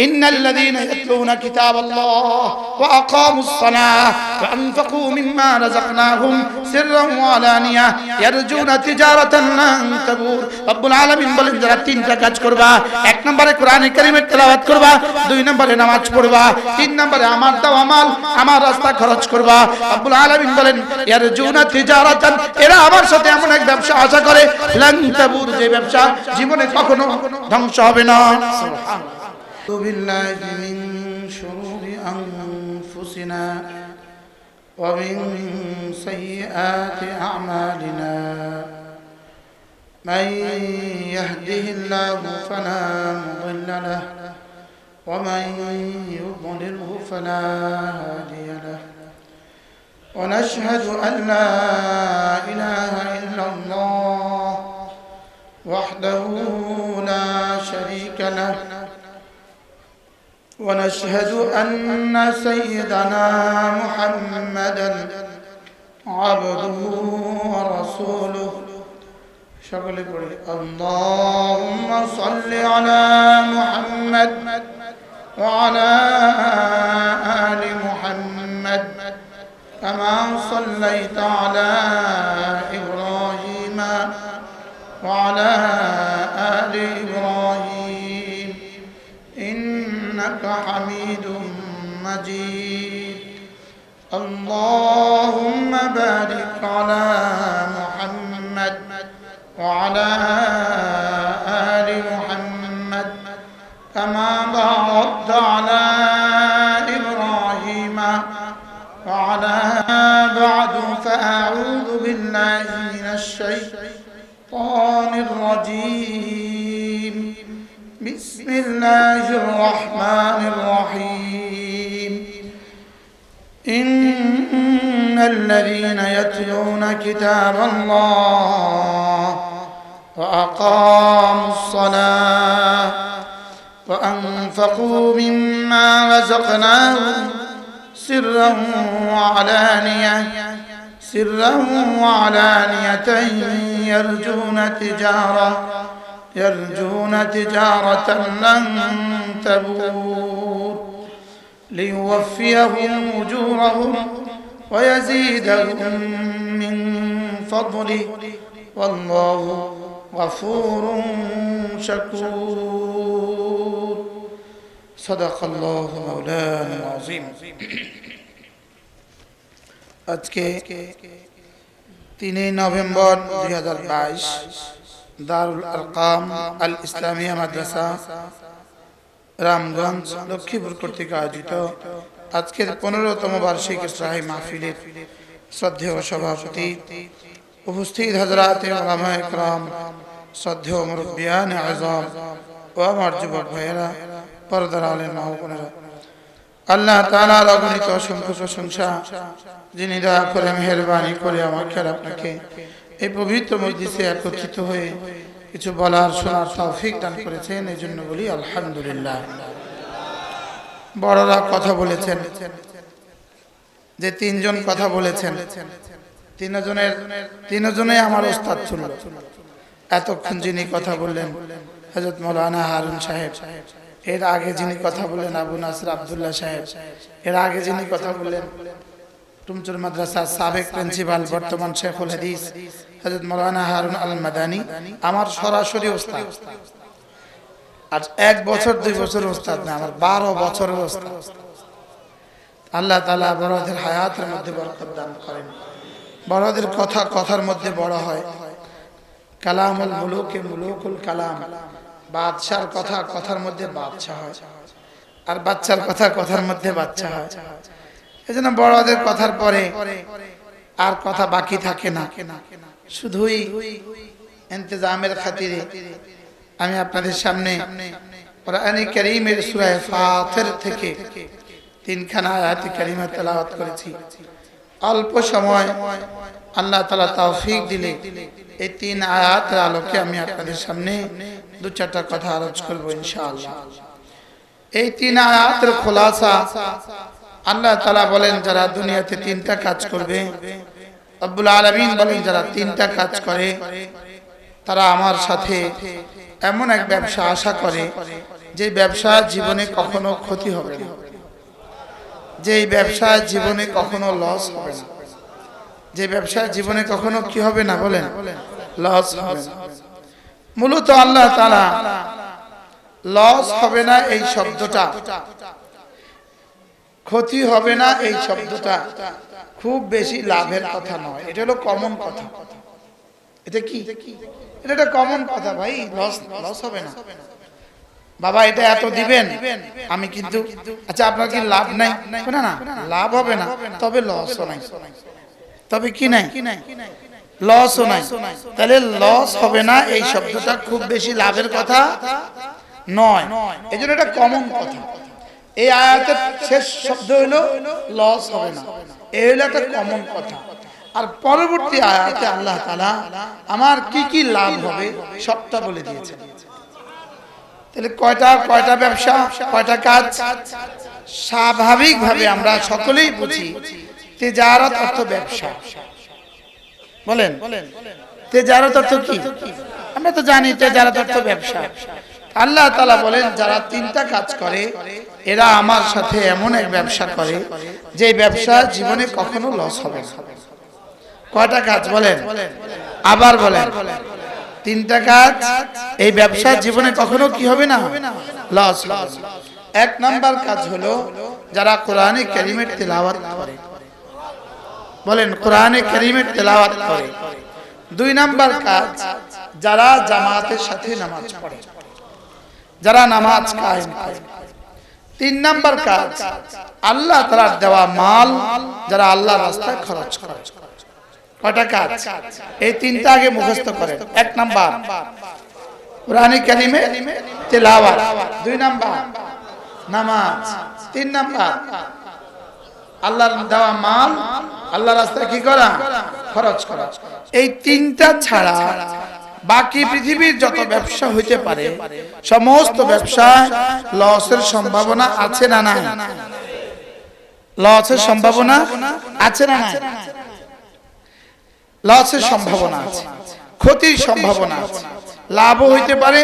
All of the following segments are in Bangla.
ইন্নাল্লাযীনা ইয়াতলুনা কিতাবাল্লাহ ওয়া আকামুস সালাহ ওয়া আনফাকু মিম্মা রাযাকনাহুম সিররান ওয়া আলানিয়া ইয়ারজুনা তিজারাতান লান তাবুর। রব্বুল আলামিন বলেন যারা তিনটা কাজ করবা, এক নম্বরে কোরআন কারীমের তেলাওয়াত করবা, দুই নম্বরে নামাজ পড়বা, তিন নম্বরে আমার দেওয়া মাল আমার রাস্তা খরচ করবা। রব্বুল আলামিন বলেন ইয়ারজুনা তিজারাতান, এরা আমার সাথে এমন এক ব্যবসা আশা করে লান তাবুর, যে ব্যবসা জীবনে কখনো ধ্বংস হবে না। সুবহানাল্লাহ। বিল্লাহি মিন শুরুরি আনফুসিনা ওয়া মিন সাইয়্যাতি আ'মালিনা মান ইয়াহদিহিল্লাহু ফালা মুদিল্লা লাহু ওয়া মান ইউদ্লিলহু ফালা হাদিয়া লাহু ওয়া নাশহাদু আন লা ইলাহা ইল্লাল্লাহ ওয়াহদাহু লা শারীকা লাহু ونشهد أن سيدنا محمدا عبده ورسوله شغل قولي اللهم صل على محمد وعلى آل محمد كما صليت على إبراهيم وعلى آل إبراهيم إنك حميد مجيد اللهم بارك على محمد وعلى آل محمد كما باركت على إبراهيم وعلى بعد فأعوذ بالله من الشيطان الرجيم بسم الله الرحمن الرحيم إن الذين يتلون كتاب الله وأقاموا الصلاة وأنفقوا مما رزقناهم سرا وعلانية يرجون تجارة لن تبور ليوفيهم أجورهم ويزيدهم من فضله والله غفور شكور صدق الله مولانا العظيم আজকে 3 নভেম্বর 2022 দারুল আরকাম আল ইসলামিয়া মাদ্রাসা রামগঞ্জ লক্ষ্মীপুর কর্তৃক আয়োজিত আজকের 15তম বার্ষিক ইসলাহি মাহফিলের শ্রদ্ধেয় সভাপতি, উপস্থিত হযরত উলামায়ে কেরাম, শ্রদ্ধেয় মুরব্বিয়ান আযম ও আমার যুবক ভাইয়েরা, পর্দার আলেম মা ও বোনেরা, আল্লাহ তাআলার অগণিত অসংখ্য প্রশংসা, যিনি দয়া করে মেহেরবানি করে আমাকে আর আপনাকে এই পবিত্র মজলিসে একত্রিত হয়ে কিছু বলার শোনার তৌফিক দান করেছেন, এই জন্য বলি আলহামদুলিল্লাহ। বড়রা কথা বলেছেন, যে 3 জন কথা বলেছেন, তিনজনে আমার ওস্তাদ ছিল। এতক্ষণ যিনি কথা বললেন হযরত মাওলানা হারুন সাহেব, এর আগে যিনি কথা বললেন আবু নাসর আব্দুল্লাহ সাহেব, এর আগে যিনি কথা বললেন টুমচুর মাদ্রাসার সাবেক প্রিন্সিপাল বর্তমান শেখুল হাদিস হযরত মাওলানা হারুন আল মাদানী, আমার সরাসরি ওস্তাদ। আর 1 বছর 2 বছর ওস্তাদ না, আমার 12 বছরের ওস্তাদ। আল্লাহ তাআলা বড়দের হায়াতের মধ্যে বরকত দান করেন, বড়দের কথার মধ্যে বড় হয়। কালামুল মুলুকে মুলুকুল কালাম, বাদশার কথার মধ্যে বাদশা হয়, আর বাচ্চার কথার মধ্যে বাচ্চা হয়। এজন্য বড়দের কথার পরে আর কথা বাকি থাকে না। শুধুই ইন্তজামের খাতিরে আমি আপনাদের সামনে কোরআনে কারীমের সূরা ফাতির থেকে 3খানা আয়াত কারীমা তেলাওয়াত করেছি। অল্প সময় আল্লাহ তাআলা তৌফিক দিলে এই 3 আয়াতের আলোকে আমি আপনাদের সামনে 2-4টা কথা আলোচনা করব ইনশাআল্লাহ। এই 3 আয়াতের খোলাসা, আল্লাহ তাআলা বলেন যারা দুনিয়াতে 3টা কাজ করবে, রব্বুল আলামিন বলেন যারা 3টা কাজ করে তারা আমার সাথে এমন এক ব্যবসা আশা করে যে ব্যবসা জীবনে কখনো ক্ষতি হবে না, যে ব্যবসা জীবনে কখনো লস হবে না, যে ব্যবসা জীবনে কখনো কি হবে না বলেন, লস হবে না। মূলত আল্লাহ তাআলা লস হবে না এই শব্দটা, ক্ষতি হবে না এই শব্দটা খুব বেশি লাভের কথা নয়, এটা হলো কমন কথা। এটা কি? এটা একটা কমন কথা ভাই, লস হবে না বাবা, এটা এত দিবেন আমি কিন্তু, আচ্ছা আপনার কি লাভ নাই? না না, লাভ হবে না, তবে লসও নাই। তবে কি নাই? লসও নাই। তাহলে লস হবে না এই শব্দটা খুব বেশি লাভের কথা নয়, এজন্য এটা কমন কথা। এই আয়াতের শেষ শব্দ হলো লস হবে না, এই হলো একটা কমন কথা। আর পরবর্তী আয়াতে আল্লাহ তাআলা আমার কি কি লাভ হবে সবটা বলে দিয়েছেন। তাহলে কয়টা ব্যবসা, কয়টা কাজ? স্বাভাবিকভাবে আমরা সকলেই বুঝি তিজারত অর্থ ব্যবসা। বলেন তিজারত অর্থ কি? আমরা তো জানি তিজারত অর্থ ব্যবসা। আল্লাহ তাআলা বলেন যারা তিনটা কাজ করে এরা আমার সাথে এমন এক ব্যবসা করে যে ব্যবসা জীবনে কখনো লস হবে না। কয়টা কাজ বলেন? আবার বলেন। তিনটা কাজ, এই ব্যবসা জীবনে কখনো কি হবে না, লস। এক নাম্বার কাজ হলো যারা কোরআনে কারীমের তেলাওয়াত করে। বলেন কোরআনে কারীমের তেলাওয়াত করে। দুই নাম্বার কাজ যারা জামাতের সাথে নামাজ পড়ে, যারা নামাজ কায়েম করে। তিন নাম্বার কাজ আল্লাহ তাআলার দেওয়া মাল যারা আল্লাহর রাস্তায় খরচ করে। কয়টা কাজ? এই তিনটা আগে মুখস্থ করেন। এক নাম্বার কোরআনে কারীমে তেলাওয়াত, দুই নাম্বার নামাজ, তিন নাম্বার আল্লাহর দেওয়া মাল আল্লাহর রাস্তায় কি করা, খরচ করা। এই তিনটা ছাড়া বাকি পৃথিবীর যত ব্যবসা হইতে পারে সমস্ত ব্যবসায় লসের সম্ভাবনা আছে না নাই? লসের সম্ভাবনা আছে না নাই? লসের সম্ভাবনা আছে, ক্ষতির সম্ভাবনা আছে। লাভও হইতে পারে,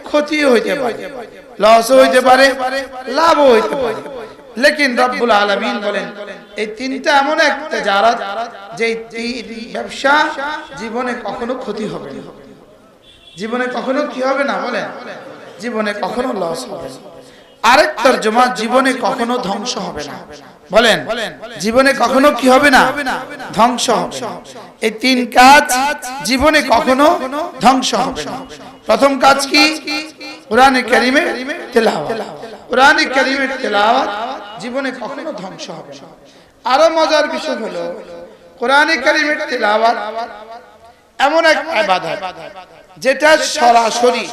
ক্ষতিও হইতে পারে, লসও হইতে পারে, লাভও হইতে পারে। লেকিন রব্বুল আলামিন বলেন এই তিনটা এমন এক তিজারত যে ব্যবসা জীবনে কখনো ক্ষতি হবে না, জীবনে কখনো কি হবে না বলেন, জীবনে কখনো লস হবে না। আরেক তরজমা জীবনে কখনো ধ্বংস হবে না। বলেন জীবনে কখনো কি হবে না, ধ্বংস হবে না। এই তিন কাজ জীবনে কখনো ধ্বংস হবে না। প্রথম কাজ কি? কোরআনে কারীমের তেলাওয়াত। কোরআনে কারীমের তেলাওয়াত জীবনে কখনো ধ্বংস হবে না। আরো মজার বিষয় হলো কোরআনে কারীমের তেলাওয়াত এমন এক ইবাদত যেটা সরাসরি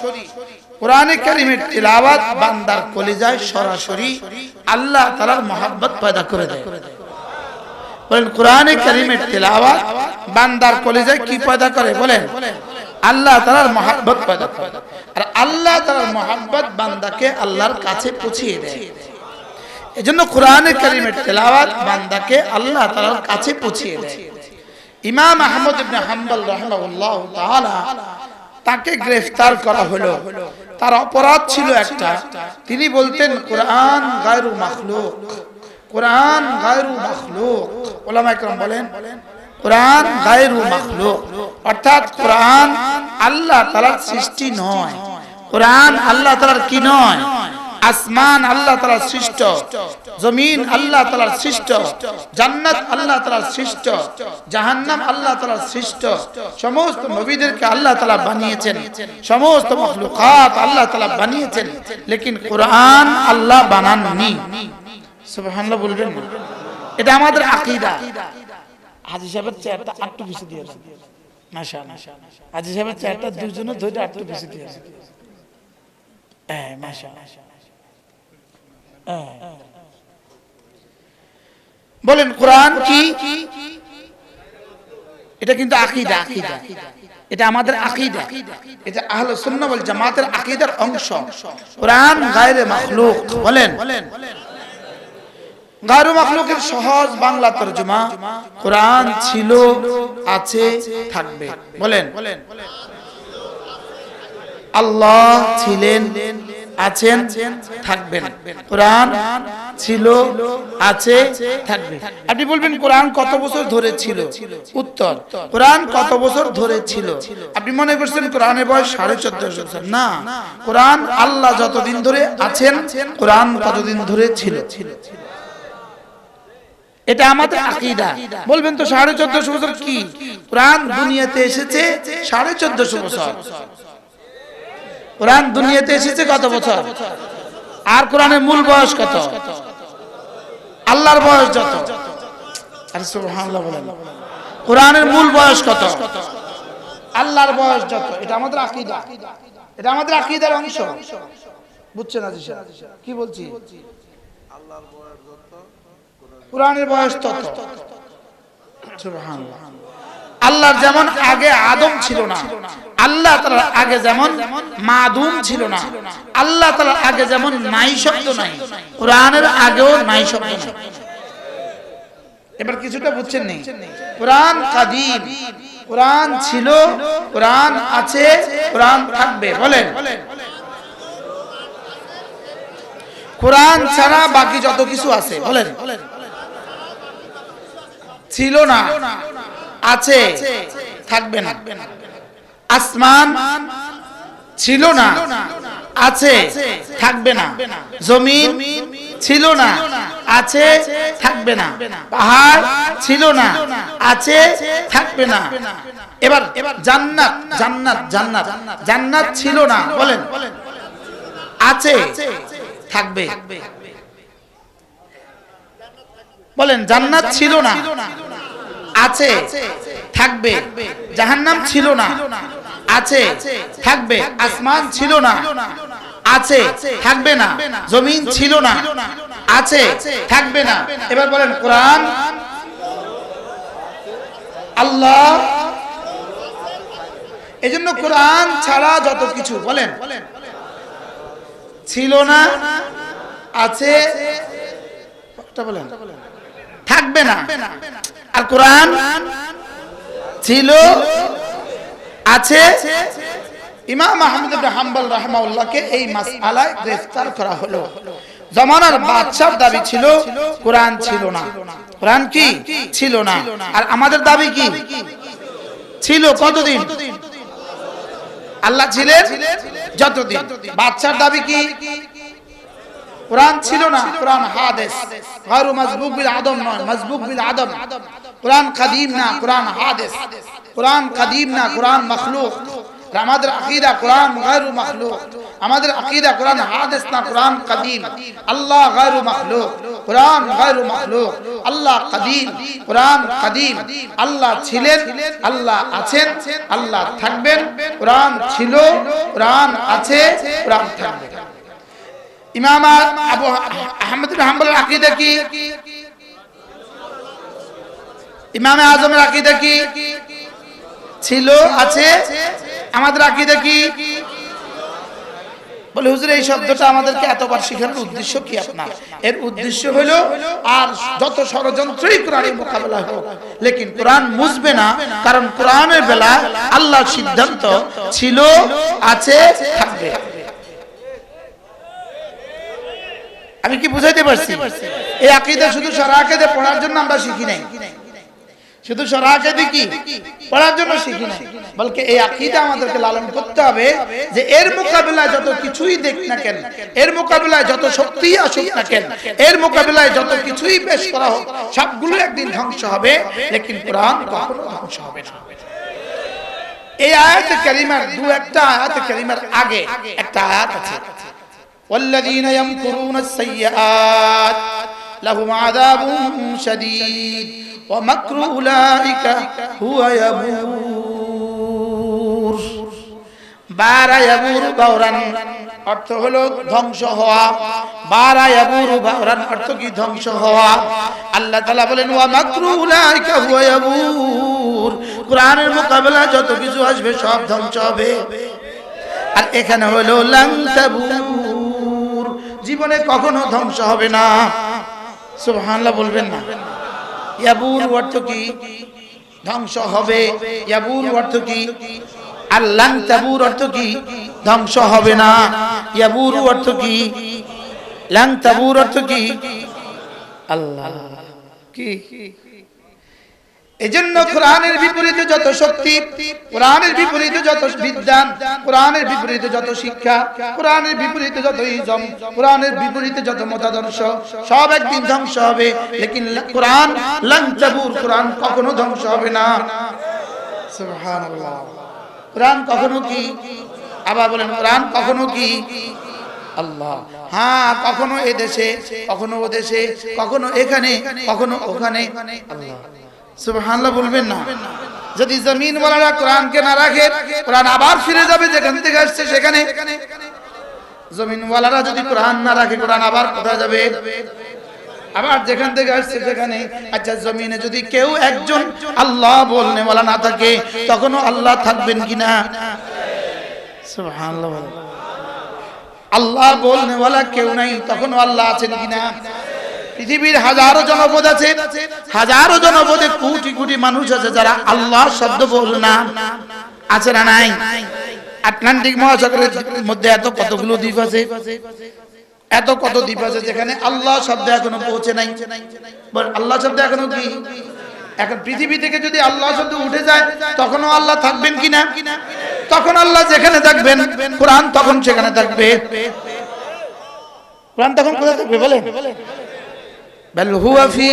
কোরআনে কারীমের তেলাওয়াত বান্দার কলিজায় সরাসরি আল্লাহ তাআলার মহব্বত পয়দা করে দেয়। বলেন কোরআনে কারীমের তেলাওয়াত বান্দার কলিজায় কি পয়দা করে? বলেন আল্লাহ তাআলার মহব্বত পয়দা করে। আর আল্লাহ তাআলার মহব্বত বান্দাকে আল্লাহর কাছে পৌঁছিয়ে দেয়। এজন্য কোরআনে কারীমের তেলাওয়াত বান্দাকে আল্লাহ তাআলার কাছে পৌঁছিয়ে দেয়। ইমাম আহমদ ইবনে হাম্বল রাহিমাহুল্লাহ তাআলা তাকে গ্রেফতার করা হলো। তার অপরাধ ছিল একটা, তিনি বলতেন কোরআন গায়রু মাখলুক, কোরআন গায়রু মাখলুক। উলামায়ে কেরাম বলেন কোরআন গায়রু মাখলুক, অর্থাৎ কোরআন আল্লাহ তাআলার সৃষ্টি নয়। কোরআন আল্লাহ তাআলার কি নয়? আসমান আল্লাহ তাআলার সৃষ্ট, জমিন আল্লাহ তাআলার সৃষ্ট, জান্নাত আল্লাহ তাআলার সৃষ্ট, জাহান্নাম আল্লাহ তাআলার সৃষ্ট। সমস্ত নবীদেরকে আল্লাহ তাআলা বানিয়েছেন, সমস্ত মাখলুকাত আল্লাহ তাআলা বানিয়েছেন, লেকিন কোরআন আল্লাহ বানাননি। সুবহানাল্লাহ বলবেন না? এটা আমাদের আকীদা। হাজী সাহেবের চেয়ারটা একটু পিছিয়ে দিয়ে দেন মাশাআল্লাহ। হাজী সাহেবের চেয়ারটা দুইজনে ধরে একটু পিছিয়ে দিয়ে দেন। মাশাআল্লাহ। বলেন কোরআন কি? এটা কিন্তু আকীদা, আকীদা এটা আমাদের আকীদা, এটা আহলে সুন্নাহ ওয়াল জামাতের আকীদার অংশ। কোরআন গায়রে মাখলুক। বলেন গায়রু মাখলুকের সহজ বাংলা তরজমা কোরআন ছিল, আছে, থাকবে। বলেন আল্লাহ ছিলেন, আছেন, থাকবেন। কোরআন ছিল, আছে, থাকবে। আপনি বলবেন কোরআন কত বছর ধরে ছিল? উত্তর, কোরআন কত বছর ধরে ছিল? আপনি মনে করছেন কোরআনের বয়স 1450 বছর? না, কোরআন আল্লাহ যতদিন ধরে আছেন কোরআন ততদিন ধরে ছিল। এটা আমাদের আকীদা। বলবেন তো 1450 বছর কি? কোরআন দুনিয়াতে এসেছে 1450 বছর। কোরআন দুনিয়াতে এসেছে কত বছর? আর কোরআনের মূল বয়স কত? আল্লাহর বয়স যত। আরে সুবহানাল্লাহ বলেন। কোরআনের মূল বয়স কত? আল্লাহর বয়স যত। এটা আমাদের আকীদা, এটা আমাদের আকীদার অংশ। বুঝছেন আজিজ? কি বলছি? আল্লাহর বয়স যত, কোরআনের বয়স তত। সুবহানাল্লাহ। আল্লাহর যেমন আগে আদম ছিল না, আল্লাহ তাআলার আগে যেমন মাদুম ছিল না, আল্লাহ তাআলার আগে যেমন নাই শব্দ নাই, কোরআনের আগেও নাই শব্দ নাই। এবার কিছুটা বুঝছেন নি? কোরআন কাদিম, কোরআন ছিল, কোরআন আছে, কোরআন থাকবে। বলেন, কোরআন ছাড়া বাকি যত কিছু আছে, বলেন, ছিল না, আছে, থাকবে না। আসমান ছিল না, আছে, থাকবে না। জমিন ছিল না, আছে, থাকবে না। পাহাড় ছিল না, আছে, থাকবে না। এবার জান্নাত, জান্নাত, জান্নাত, জান্নাত ছিল না, বলেন, আছে, থাকবে। বলেন, জান্নাত ছিল না, আছে, থাকবে। জাহান্নাম ছিল না, আছে, থাকবে। আসমান ছিল না, আছে, থাকবে না। জমিন ছিল না, আছে, থাকবে না। এবার বলেন, কোরআন, আল্লাহ। এজন্য কোরআন ছাড়া যত কিছু, বলেন, ছিল না, আছে, বলেন, থাকবে না। আর কোরআন ছিল, আছে। ইমাম আহমদ ইবনে হাম্বল রাহিমাহুল্লাহকে এই মাসআলায় গ্রেফতার করা হলো। জামানার বাদশার দাবি ছিল কোরআন ছিল না। কোরআন কি ছিল না? আর আমাদের দাবি কি ছিল? কতদিন? আল্লাহ ছিলেন যতদিন। বাদশার দাবি কি? কোরআন ছিল না, কোরআন হাদিস, গায়রু মাসবুক বিল আদম নয়, মাসবুক বিল আদম। কোরআন কাদিম না, কোরআন হাদিস। কোরআন কাদিম না, কোরআন মাখলুক। আমাদের আকীদা কোরআন গায়রু মাখলুক। আমাদের আকীদা কোরআন হাদিস না, কোরআন কাদিম। আল্লাহ গায়রু মাখলুক, কোরআন গায়রু মাখলুক। আল্লাহ কাদিম, কোরআন কাদিম। আল্লাহ ছিলেন, আল্লাহ আছেন, আল্লাহ থাকবেন। কোরআন ছিল, কোরআন আছে, কোরআন থাকবে। ইমাম আবু আহমদ ইবনে হাম্বলের আকীদা কি? ইমাম আজমের আকীদা কি? ছিল, আছে। আমাদের আকীদা কি? বলে হুজুর এই শব্দটা আমাদেরকে এতবার শেখানোর উদ্দেশ্য কি আপনার? এর উদ্দেশ্য হলো আর যত ষড়যন্ত্রই কোরআনের মোকাবেলা হোক, লেকিন কোরআন মুছবে না। কারণ কোরআনের বেলা আল্লাহর সিদ্ধান্ত ছিল, আছে, থাকবে। আমি কি বুঝাইতে পারছি? এই আকীদা শুধু শরআ আকীদা পড়ার জন্য আমরা শিখি নাই, শুধু শরআ আকীদা কি পড়ার জন্য শিখি নাই, বলকে এই আকীদা আমাদেরকে লালন করতে হবে যে এর মোকাবিলায় যত কিছুই দেখ না কেন, এর মোকাবিলায় যত শক্তি আসুক না কেন, এর মোকাবিলায় যত কিছুই পেশ করা হোক, সবগুলো একদিন ধ্বংস হবে, লেকিন কোরআন কখনো ধ্বংস হবে না। এই আয়াতে কারিমার দু একটা আয়াতে কারিমার আগে একটা আয়াত আছে, والذين يمكرون السيئات لهم عذاب شديد ومكر أولئك هو يبور। বারা ইয়াবুর বাওরান অর্থ হলো ধ্বংস হওয়া। বারা ইয়াবুর বাওরান অর্থ কি? ধ্বংস হওয়া। আল্লাহ তাআলা বলেন ওয়া মাকরু উলাইকা হুয়া ইয়াবুর, কোরআনের মোকাবেলায় যত কিছু আসবে সব ধ্বংস হবে। আর এখানে হলো লান তাবুর, জীবনে কখনো ধ্বংস হবে না। সুবহানাল্লাহ বলবেন না? ইয়াবুর অর্থ কি? ধ্বংস হবে। ইয়াবুর অর্থ কি? আর লান তাবুর অর্থ কি? ধ্বংস হবে না। ইয়াবুরু অর্থ কি? লান তাবুর অর্থ কি? আল্লাহ। কি এজন্য কোরআনের বিপরীতে যত শক্তি, কোরআনের বিপরীতে যত বিদ্যান, কোরআনের বিপরীতে যত শিক্ষা, কোরআনের বিপরীতে যত ইলম, কোরআনের বিপরীতে যত মতাদর্শ, সব একদিন ধ্বংস হবে। লেকিন কোরআন লান তাবুর, কোরআন কখনো ধ্বংস হবে না। সুবহানাল্লাহ। কোরআন কখনো কি? আবার বলেন, কোরআন কখনো কি? আল্লাহ। হ্যাঁ, কখনো এ দেশে, কখনো ও দেশে, কখনো এখানে, কখনো ওখানে। আল্লাহ। সুবহানাল্লাহ বলবেন না? যদি জমিনওয়ালারা কোরআনকে না রাখে, কোরআন আবার ফিরে যাবে যেখান থেকে আসছে সেখানে। জমিনওয়ালারা যদি কোরআন না রাখে, কোরআন আবার কোথায় যাবে? আবার যেখান থেকে আসছে সেখানে। আচ্ছা, জমিনে যদি কেউ একজন আল্লাহ বলনেওয়ালা না থাকে, তখনও আল্লাহ থাকবেন কিনা? সুবহানাল্লাহ। আল্লাহ বলনেওয়ালা কেউ নাই, তখনও আল্লাহ আছেন কিনা? পৃথিবীর হাজারো জনপদ আছে, হাজারো জনপদে কোটি কোটি মানুষ আছে যারা আল্লাহ শব্দ বলে না। আছে না নাই? আটলান্টিক মহাসাগরের মধ্যে এত কতগুলো দ্বীপ আছে, এত কত দ্বীপ আছে যেখানে আল্লাহ শব্দ এখনো পৌঁছে নাই। আল্লাহ শব্দ এখনো কি? এখন পৃথিবী থেকে যদি আল্লাহ শব্দ উঠে যায়, তখনও আল্লাহ থাকবেন কিনা? তখন আল্লাহ যেখানে থাকবেন, কোরআন তখন সেখানে থাকবে। কোরআন তখন কোথায় থাকবে বলেন? بل هو في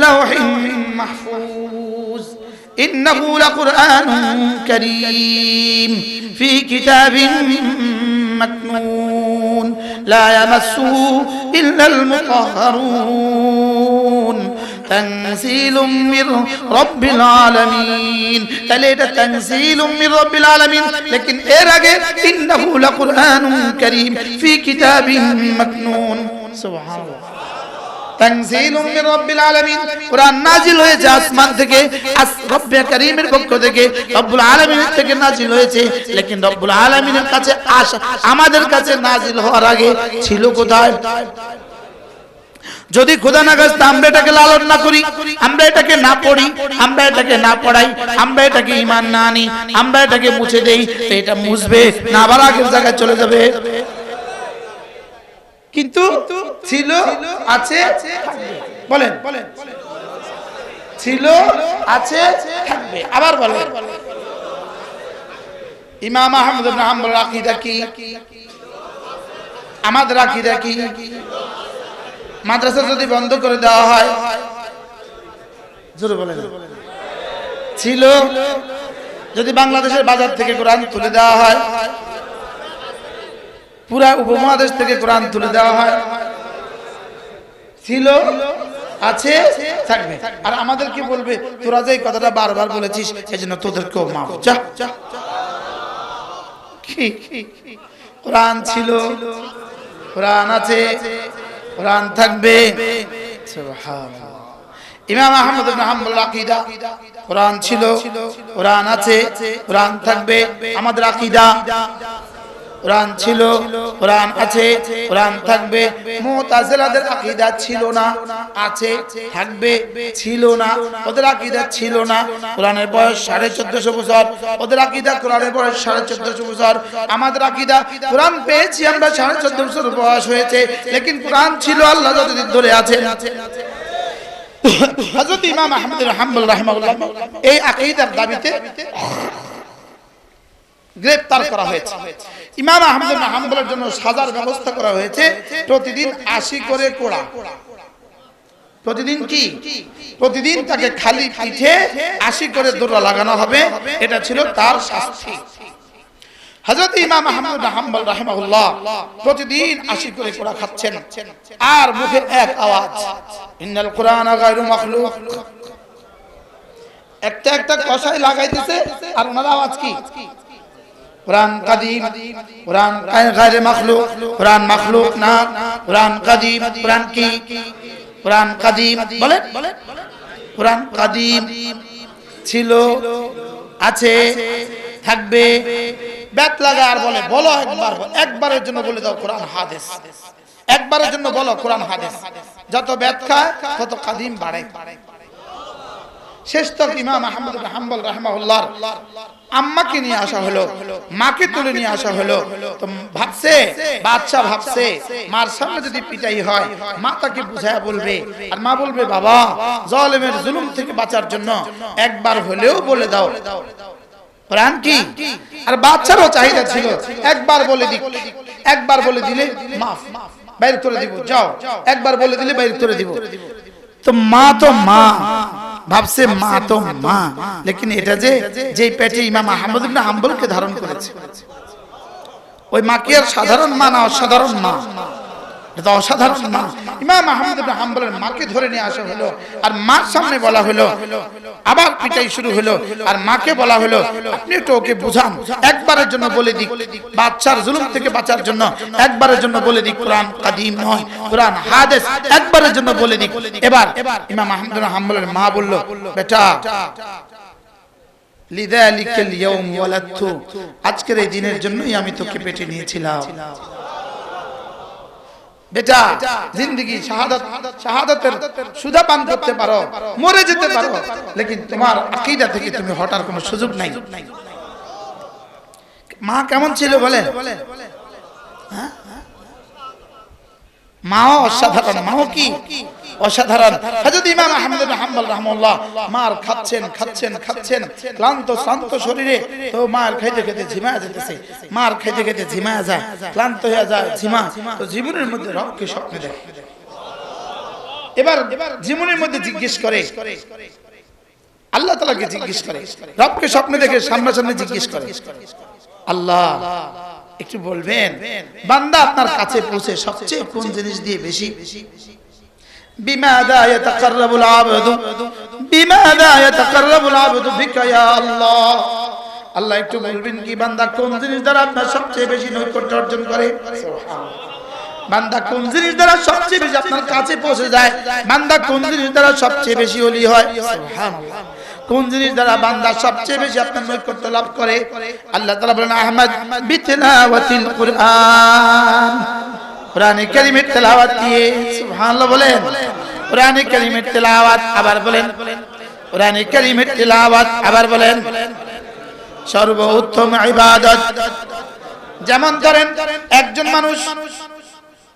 لوح محفوظ إنه لقرآن كريم في كتاب مكنون لا يمسه إلا المطهرون تنزيل من رب العالمين تليت تنزيل من رب العالمين لكن إرجع إنه لقرآن كريم في كتاب مكنون سبحان الله তানজিলুম মির রাব্বিল আলামিন কুরআন নাজিল হয়েছে আসমান থেকে, রব্বে কারীমের পক্ষ থেকে, রব্বুল আলামিনের থেকে নাজিল হয়েছে। লেকিন রব্বুল আলামিনের কাছে আমাদের কাছে নাজিল হওয়ার আগে ছিল কোথায়? যদি খোদা না খাস্তা আমরা এটাকে লালন না করি, আমরা এটাকে না পড়ি, আমরা এটাকে না পড়াই, আমরা এটাকে ঈমান না আনি, আমরা এটাকে মুছে দেই, তো এটা মুছবে না আবার আগের জায়গায় চলে যাবে? কিন্তু ছিল, আছে, বলেন ছিল, আছে, থাকবে। আবার বলেন, ইমাম আহমদ ইবনে হাম্বলের আকীদা কি? আমাদের আকীদা কি? মাদ্রাসা যদি বন্ধ করে দেওয়া হয়, জোরে বলেন, ছিল। যদি বাংলাদেশের বাজার থেকে কোরআন তুলে দেওয়া হয়, পুরা উপমহাদেশ থেকে কোরআন তুলে দেওয়া হয়, ছিল, আছে, থাকবে। আর আমাদের কি বলবে? তোরা যে কথাটা বারবার বলেছিস, এজন্য তোদেরকেও মাফ। যা, কোরআন ছিল, কোরআন আছে, কোরআন থাকবে। সুবহানাল্লাহ। ইমাম আহমদ ইবনে হাম্বলের আকীদা কোরআন ছিল, কোরআন আছে, কোরআন থাকবে। আমাদের আকীদা কোরআন ছিল, কোরআন আছে, কোরআন থাকবে। মুতাজিলাদের আকীদা ছিল না, আছে, থাকবে, ছিল না। ওদের আকীদা ছিল না কোরআনের বয়স 1450 বছর, ওদের আকীদা কোরআনের বয়স 1450 বছর। আমাদের আকীদা কোরআন পেয়েছি আমরা 1450 বছর বয়স হয়েছে, লেকিন কোরআন ছিল আল্লাহ যতদিন ধরে আছেন। হযরত ইমাম আহমদ ইবনে হাম্বল রাহিমাহুল্লাহ এই আকীদার দাবিতে গ্রেফতার করা হয়েছে। ইমাম আহমদ ইবনে হাম্বলের জন্য সাজার ব্যবস্থা করা হয়েছে, প্রতিদিন 80 করে কোড়া। প্রতিদিন কি? প্রতিদিন তাকে খালি পিঠে 80 করে দৌড়া লাগানো হবে, এটা ছিল তার শাস্তি। হযরত ইমাম আহমদ ইবনে হাম্বল রাহিমাহুল্লাহ প্রতিদিন 80 করে কোড়া খাচ্ছেন, আর মুখে এক আওয়াজ, ইন্নাল কুরআনা গায়রু মাখলুক। একটা একটা কষাই লাগাইতেছে, আর ওনার আওয়াজ কি? কুরআন কাদিম, কুরআন গায়রে মাখলুক, কুরআন মাখলুক না, কুরআন কাদিম। কুরআন কি? কুরআন কাদিম। বলেন, কুরআন কাদিম, ছিল, আছে, থাকবে। ব্যাত লাগা আর বলে, বলো একবার, একবারের জন্য বলে দাও কোরআন হাদিস, একবারের জন্য বলো কোরআন হাদিস। যত ব্যাত খায় তত কাদিম বাড়ে। শেষ তক ইমাম আহমদ ইবনে হাম্বল রাহিমাহুল্লাহ আম্মাকে নিয়ে আসা হলো, মাকে তুলে নিয়ে আসা হলো। তো ভাবছে, বাচ্চা ভাবছে মার সামনে যদি পিটাই হয় মা তাকে বুঝায়া বলবে, আর মা বলবে বাবা জালেমের জুলুম থেকে বাঁচার জন্য একবার হলেও বলে দাও কোরআন কি। আর বাচ্চারও চাহিদা ছিল একবার বলে দিক, একবার বলে দিলে মাফ, বাইরে করে দিব, যাও একবার বলে দিলে বাইরে করে দিব। তো মা ভাবছে মা তো মা, লেকিন এটা যে পেটে ইমাম আহমদ ইবনে হাম্বলকে ধারণ করেছে, ওই মা কি আর সাধারণ মা না অসাধারণ মা? এটা অসাধারণ মা। ইমাম আহমদ ইবনে হাম্বলের মাকে ধরে নিয়ে আসা হলো, আর মার সামনে বলা হলো, আবার পিটাই শুরু হলো, আর মাকে বলা হলো আপনি একটু ওকে বুঝান, একবারের জন্য বলে দিক, বাচ্চার জুলুম থেকে বাঁচার জন্য একবারের জন্য বলে দিক কোরআন কাদিম নয়, কোরআন হাদিস, একবারের জন্য বলে দিক। এবার ইমাম আহমদ ইবনে হাম্বলের মা বলল, বেটা লিযালিকাল ইয়াউম ওয়ালাদতু, আজকের এই দিনের জন্যই আমি তোকে পেটে নিয়েছিলাম। বেটা জিন্দেগি শাহাদাতের সুধা পান করতে পারো, মরে যেতে পারো, লেকিন তোমার আকীদা থেকে তুমি হটার কোনো সুযোগ নাই। মা কেমন ছিল বলে? হ্যাঁ, মাও অসাধারণ। মাও কি অসাধারণ? হযরত ইমাম আহমদ ইবনে হাম্বল রাহিমাহুল্লাহ মার খাচ্ছেন ক্লান্ত শ্রান্ত শরীরে, তো মার খাইতে খাইতে ঝিমায় যেতেছে, মার খাইতে খাইতে ঝিমায় যায়, ক্লান্ত হয়ে যায়, ঝিমা। তো জীবনের মধ্যে রবকে স্বপ্নে দেখে। এবার জীবনের মধ্যে জিজ্ঞেস করে, আল্লাহ তাআলাকে জিজ্ঞেস করে, রবকে স্বপ্নে দেখে সামনাসামনি জিজ্ঞেস করে, আল্লাহ একটু বলবেন বান্দা আপনার কাছে পৌঁছে সবচেয়ে কোন জিনিস দিয়ে বেশি বিমাদা ইয়াতাকাররাবুল আবদু বিকা ইয়া আল্লাহ, আল্লাহ একটু বলবেন কি বান্দা কোন জিনিস দ্বারা আপনার সবচেয়ে বেশি নৈকট্য অর্জন করে? সুবহানাল্লাহ। বান্দা কোন জিনিস দ্বারা সবচেয়ে বেশি আপনার কাছে পৌঁছে যায়? বান্দা কোন জিনিস দ্বারা সবচেয়ে বেশি ওলি হয়? সুবহানাল্লাহ। কোন জিনিস দ্বারা বান্দা সবচেয়ে বেশি আপনার নৈকট্য লাভ করে? আল্লাহ তাআলা বলেন আহমদ বিতিলাওয়াতিল কুরআন, কোরআনে কারীমের তেলাওয়াত দিয়ে। সুবহানাল্লাহ বলেন, কোরআনে কারীমের তেলাওয়াত। আবার বলেন কোরআনে কারীমের তেলাওয়াত। আবার বলেন সর্বোত্তম ইবাদত। যেমন ধরেন একজন মানুষ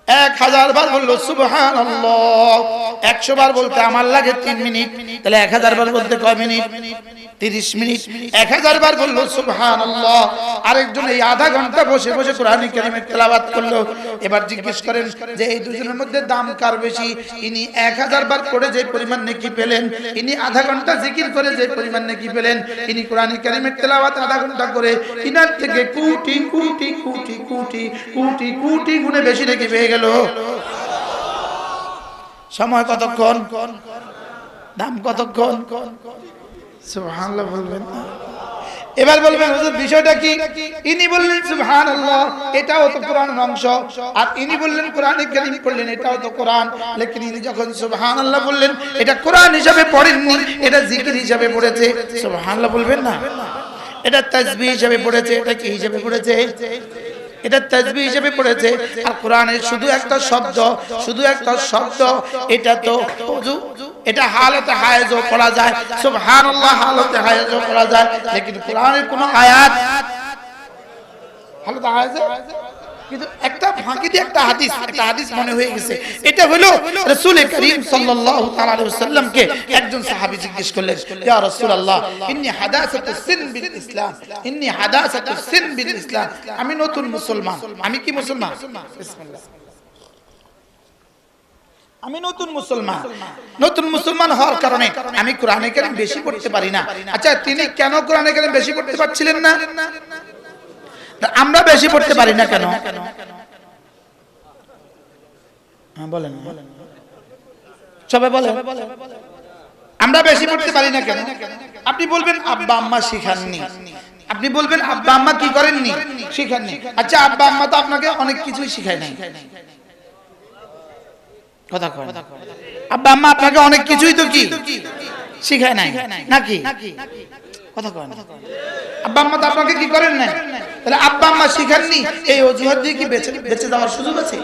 1000 বার বললো সুবহানাল্লাহ, 100 বার বলতে আমার লাগে 3 মিনিট, তাহলে 1000 বার বলতে কয় মিনিট? 30 মিনিট। 1000 বার বললো সুবহানাল্লাহ, আরেকজন এই আধা ঘন্টা বসে বসে কোরআন কারীমের তেলাওয়াত করলো। এবার জিজ্ঞেস করেন যে এই দুজনের মধ্যে দাম কার বেশি? ইনি 1000 বার করে যে পরিমাণ নেকি পেলেন, ইনি আধা ঘন্টা জিকির করে যে পরিমাণ নেকি পেলেন, ইনি কোরআন কারীমের তেলাওয়াত আধা ঘন্টা করে ইনার থেকে কোটি কোটি কোটি কোটি কোটি কোটি গুণে বেশি নেকি পেয়ে গেল। সময় কতক্ষণ? দাম কতক্ষণ? সুবহানাল্লাহ বলবেন। এবার বলবেন হুজুর বিষয়টা কি? ইনি বললেন সুবহানাল্লাহ, এটাও তো কোরআনের অংশ, আর ইনি বললেন কোরআনে কারীম পড়লেন, এটাও তো কোরআন। লেকিন ইনি যখন সুবহানাল্লাহ বললেন এটা কোরআন হিসাবে পড়েননি, এটা জিকির হিসাবে পড়েছে। সুবহানাল্লাহ বলবেন না? এটা তাসবিহ হিসাবে পড়েছে। এটা কি হিসাবে পড়েছে? এটা তাসবিহ হিসেবে পড়েছে। আর কোরআনের শুধু একটা শব্দ, শুধু একটা শব্দ, এটা তো ওযু, এটা হালতে হায়েজও পড়া যায়, সুবহানাল্লাহ হালতে হায়েজও পড়া যায়, লেকিন কোরআনের কোন আয়াত হালতে হায়েজে কিন্তু একটা ফাঁকি দিয়ে একটা হাদিস মনে হয়ে গেছে। এটা হলো রাসূল করিম সাল্লাল্লাহু তাআলা আলাইহি ওয়াসাল্লামকে একজন সাহাবী জিজ্ঞেস করলেন, ইয়া রাসূলুল্লাহ ইন্নী হাদাসাতুস সিন বিল ইসলাম, ইন্নী হাদাসাতুস সিন বিল ইসলাম, আমি নতুন মুসলমান। আমি কি মুসলমান? বিসমিল্লাহ। আমি নতুন মুসলমান। নতুন মুসলমান হওয়ার কারণে আমি কোরআনে কারীম বেশি পড়তে পারি না। আচ্ছা তিনি কেন কোরআনে কারীম বেশি পড়তে পারছিলেন না? আমরা বেশি পড়তে পারি না কেন? বলেন, সবাই বলেন আমরা বেশি পড়তে পারি না কেন? আপনি বলবেন আব্বা আম্মা শিখাননি, আপনি বলবেন আব্বা আম্মা কি করেননি? শিখাননি। আচ্ছা আব্বা আম্মা তো আপনাকে অনেক কিছুই শিখায় নাই, কথা কয়। আব্বা আম্মা আপনাকে অনেক কিছুই তো কি শিখায় নাই নাকি? কথা কয় না। আব্বা আম্মা তো আপনাকে কি করেন নাই? তাহলে আব্বা আম্মা শিখাননি এই অজুহাত দিয়ে কি বেঁচে যাওয়ার সুযোগ আছে?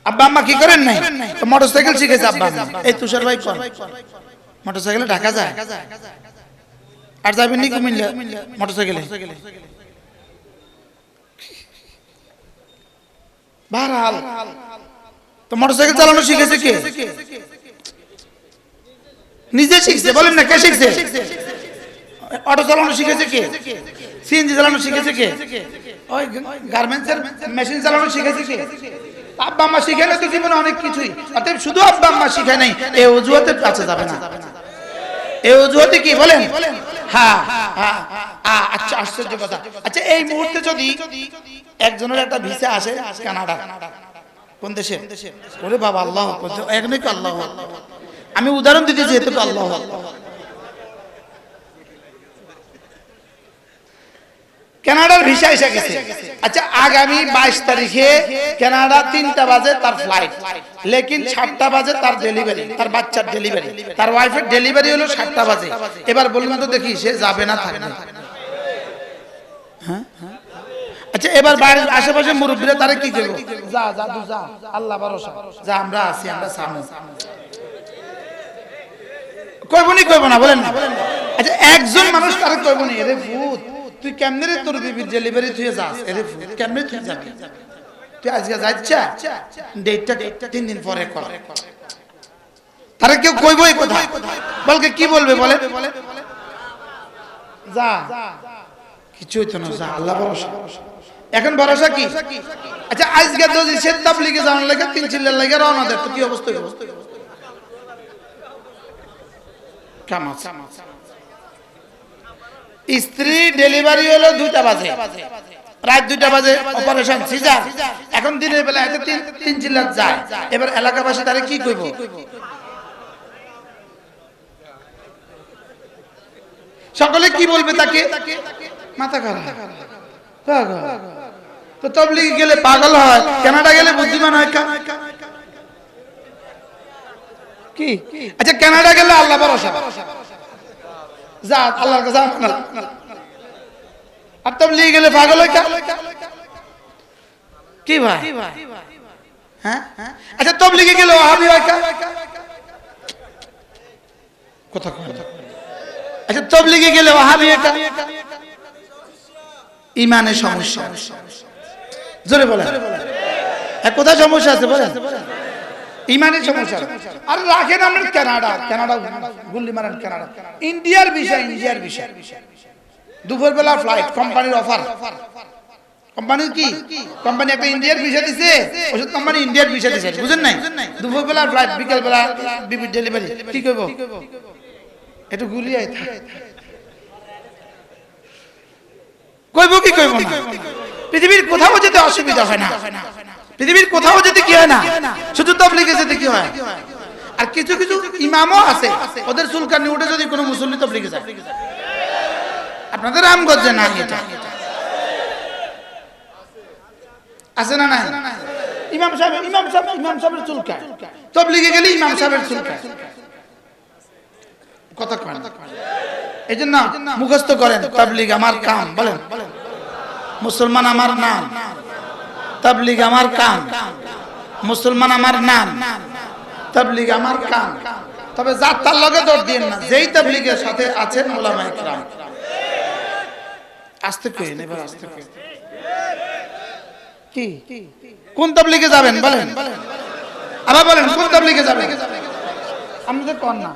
আব্বা আম্মা কি করেন নাই? তো মোটরসাইকেল শিখেছে আব্বা আম্মা। এই তুষার ভাই কোন মোটরসাইকেলে ঢাকা যায়, আর যাবেন নি কুমিল্লা মোটরসাইকেলে? বারহাল তো মোটরসাইকেল চালানো শিখেছে কে? নিজে শিখছে, বলেন না কে শিখছে? অটো চালানো শিখেছে কে? সিএনজি চালানো শিখেছে কে? ওই গার্মেন্টসের মেশিন চালানো শিখেছে কে? আব্বা আম্মা শিখে না তো জীবনে অনেক কিছুই। অতএব শুধু আব্বা আম্মা শিখে নাই, এই অজুহাতে কাছে যাবে না। এই অজুহাতে কি বলেন? হ্যাঁ হ্যাঁ, আচ্ছা আশ্চর্য কথা। আচ্ছা এই মুহূর্তে যদি একজনের একটা ভিসা আসে কানাডা, কোন দেশে? ওরে বাবা, আল্লাহ একদমই আল্লাহ। আমি উদাহরণ দিতে যেহেতু আল্লাহ, কানাডার ভিসা এসে গেছে। আচ্ছা আগামী 22 তারিখে কানাডা 3টা বাজে তার ফ্লাইট, লেকিন 7টা বাজে তার ডেলিভারি, তার বাচ্চার ডেলিভারি, তার ওয়াইফের ডেলিভারি হলো 7টা বাজে। এবার বলুন তো দেখি সে যাবে না থাকবে? হ্যাঁ, আচ্ছা এবার বাড়ির আশেপাশে মুরব্বীরা তারা কি করবে? যা দাদু যা, আল্লাহ ভরসা, যা আমরা আছি, আমরা সামনে কইবনি, কইব না বলেন না? আচ্ছা একজন মানুষ তারা কইবনি, এরে ভূত তুই কেমনে রে তোর বিবির ডেলিভারি তুই যাস, এরে ভূত কেমনে তুই যাবি? তুই আজকে যাচ্ছা, ডেটটা 3 দিন পরে কর। তারা কেউ কইবো এই কথা? বলকে কি বলবে বলে? যা, কিছু হইতো না, যা আল্লাহ ভরসা। এখন ভরসা কি? আচ্ছা আজকে যদি সে তাবলীগে যাওয়ার লাগে 3 চিল্লার লাগে রওনা দেয়, তো কি অবস্থা হবে? স্ত্রী ডেলিভারি হলো 2টা বাজে, রাত 2টা বাজে অপারেশন সিজার, এখন দিনের বেলা এত 3 চিল্লার যায়। এবার এলাকাবাসী তারা কি কইব? সকলে কি বলবে তাকে? মাথা খারাপ। তো তাবলীগে গেলে পাগল হয়, কানাডা গেলে বুদ্ধিমান হয় কি? আচ্ছা কানাডা গেলে আল্লাহ ভরসা, যা আল্লাহর কাছে, আর তাবলীগে গেলে পাগল হয় কি ভাই? হ্যাঁ, আচ্ছা তাবলীগে গেলে ওয়াহাবি হয় কথা কয়? আচ্ছা তাবলীগে গেলে ওয়াহাবি হয় ইমানের সমস্যা। জোরে বলেন, কোথায় সমস্যা আছে বলেন? ইমানের সমস্যা। আর রাখেন আমরা কানাডা, কানাডা গুল্লি মারেন কানাডা, ইন্ডিয়ার বিষয়, ইন্ডিয়ার বিষয়। দুপুরবেলা ফ্লাইট, কোম্পানির অফার, কোম্পানি কি? কোম্পানি একটা ইন্ডিয়ার ভিসা দিছে, ওষুধ কোম্পানি ইন্ডিয়ার ভিসা দিছে, বুঝেন নাই? দুপুরবেলা ফ্লাইট, বিকেলবেলা বিবির ডেলিভারি, কি করব? একটু গুলিয়ে কইব কি কইব না? পৃথিবীর কোথাও যেতে অসুবিধা হয় না, পৃথিবীর কোথাও যেতে কি হয় না, শুধু তাবলীগে যেতে কি হয়। আর কিছু কিছু ইমামও আছে, ওদের চুলকানি উঠে যদি কোনো মুসল্লি তাবলীগে যায়, আপনাদের রামগঞ্জে না এটা আছে না? নাই ইমাম সাহেব, ইমাম সাহেবের চুলকায়, তাবলীগে গেলে ইমাম সাহেবের চুলকায়, কথা কয় না। এই জন্য মুখস্থ করেন, তাবলীগ আমার কাম, বলেন মুসলমান আমার নাম, তাবলীগ আমার কাম, মুসলমান আমার নাম, তাবলীগ আমার কাম। তবে যার তার লগে দৌড় দিয়েন না, যেই তাবলীগের সাথে আছেন উলামায়ে কেরাম। আস্তে কইেন, এবার আস্তে কইেন। কি কোন তাবলীগে যাবেন বলেন? আবার বলেন কোন তাবলীগে যাবেন? আমি তো কোন না,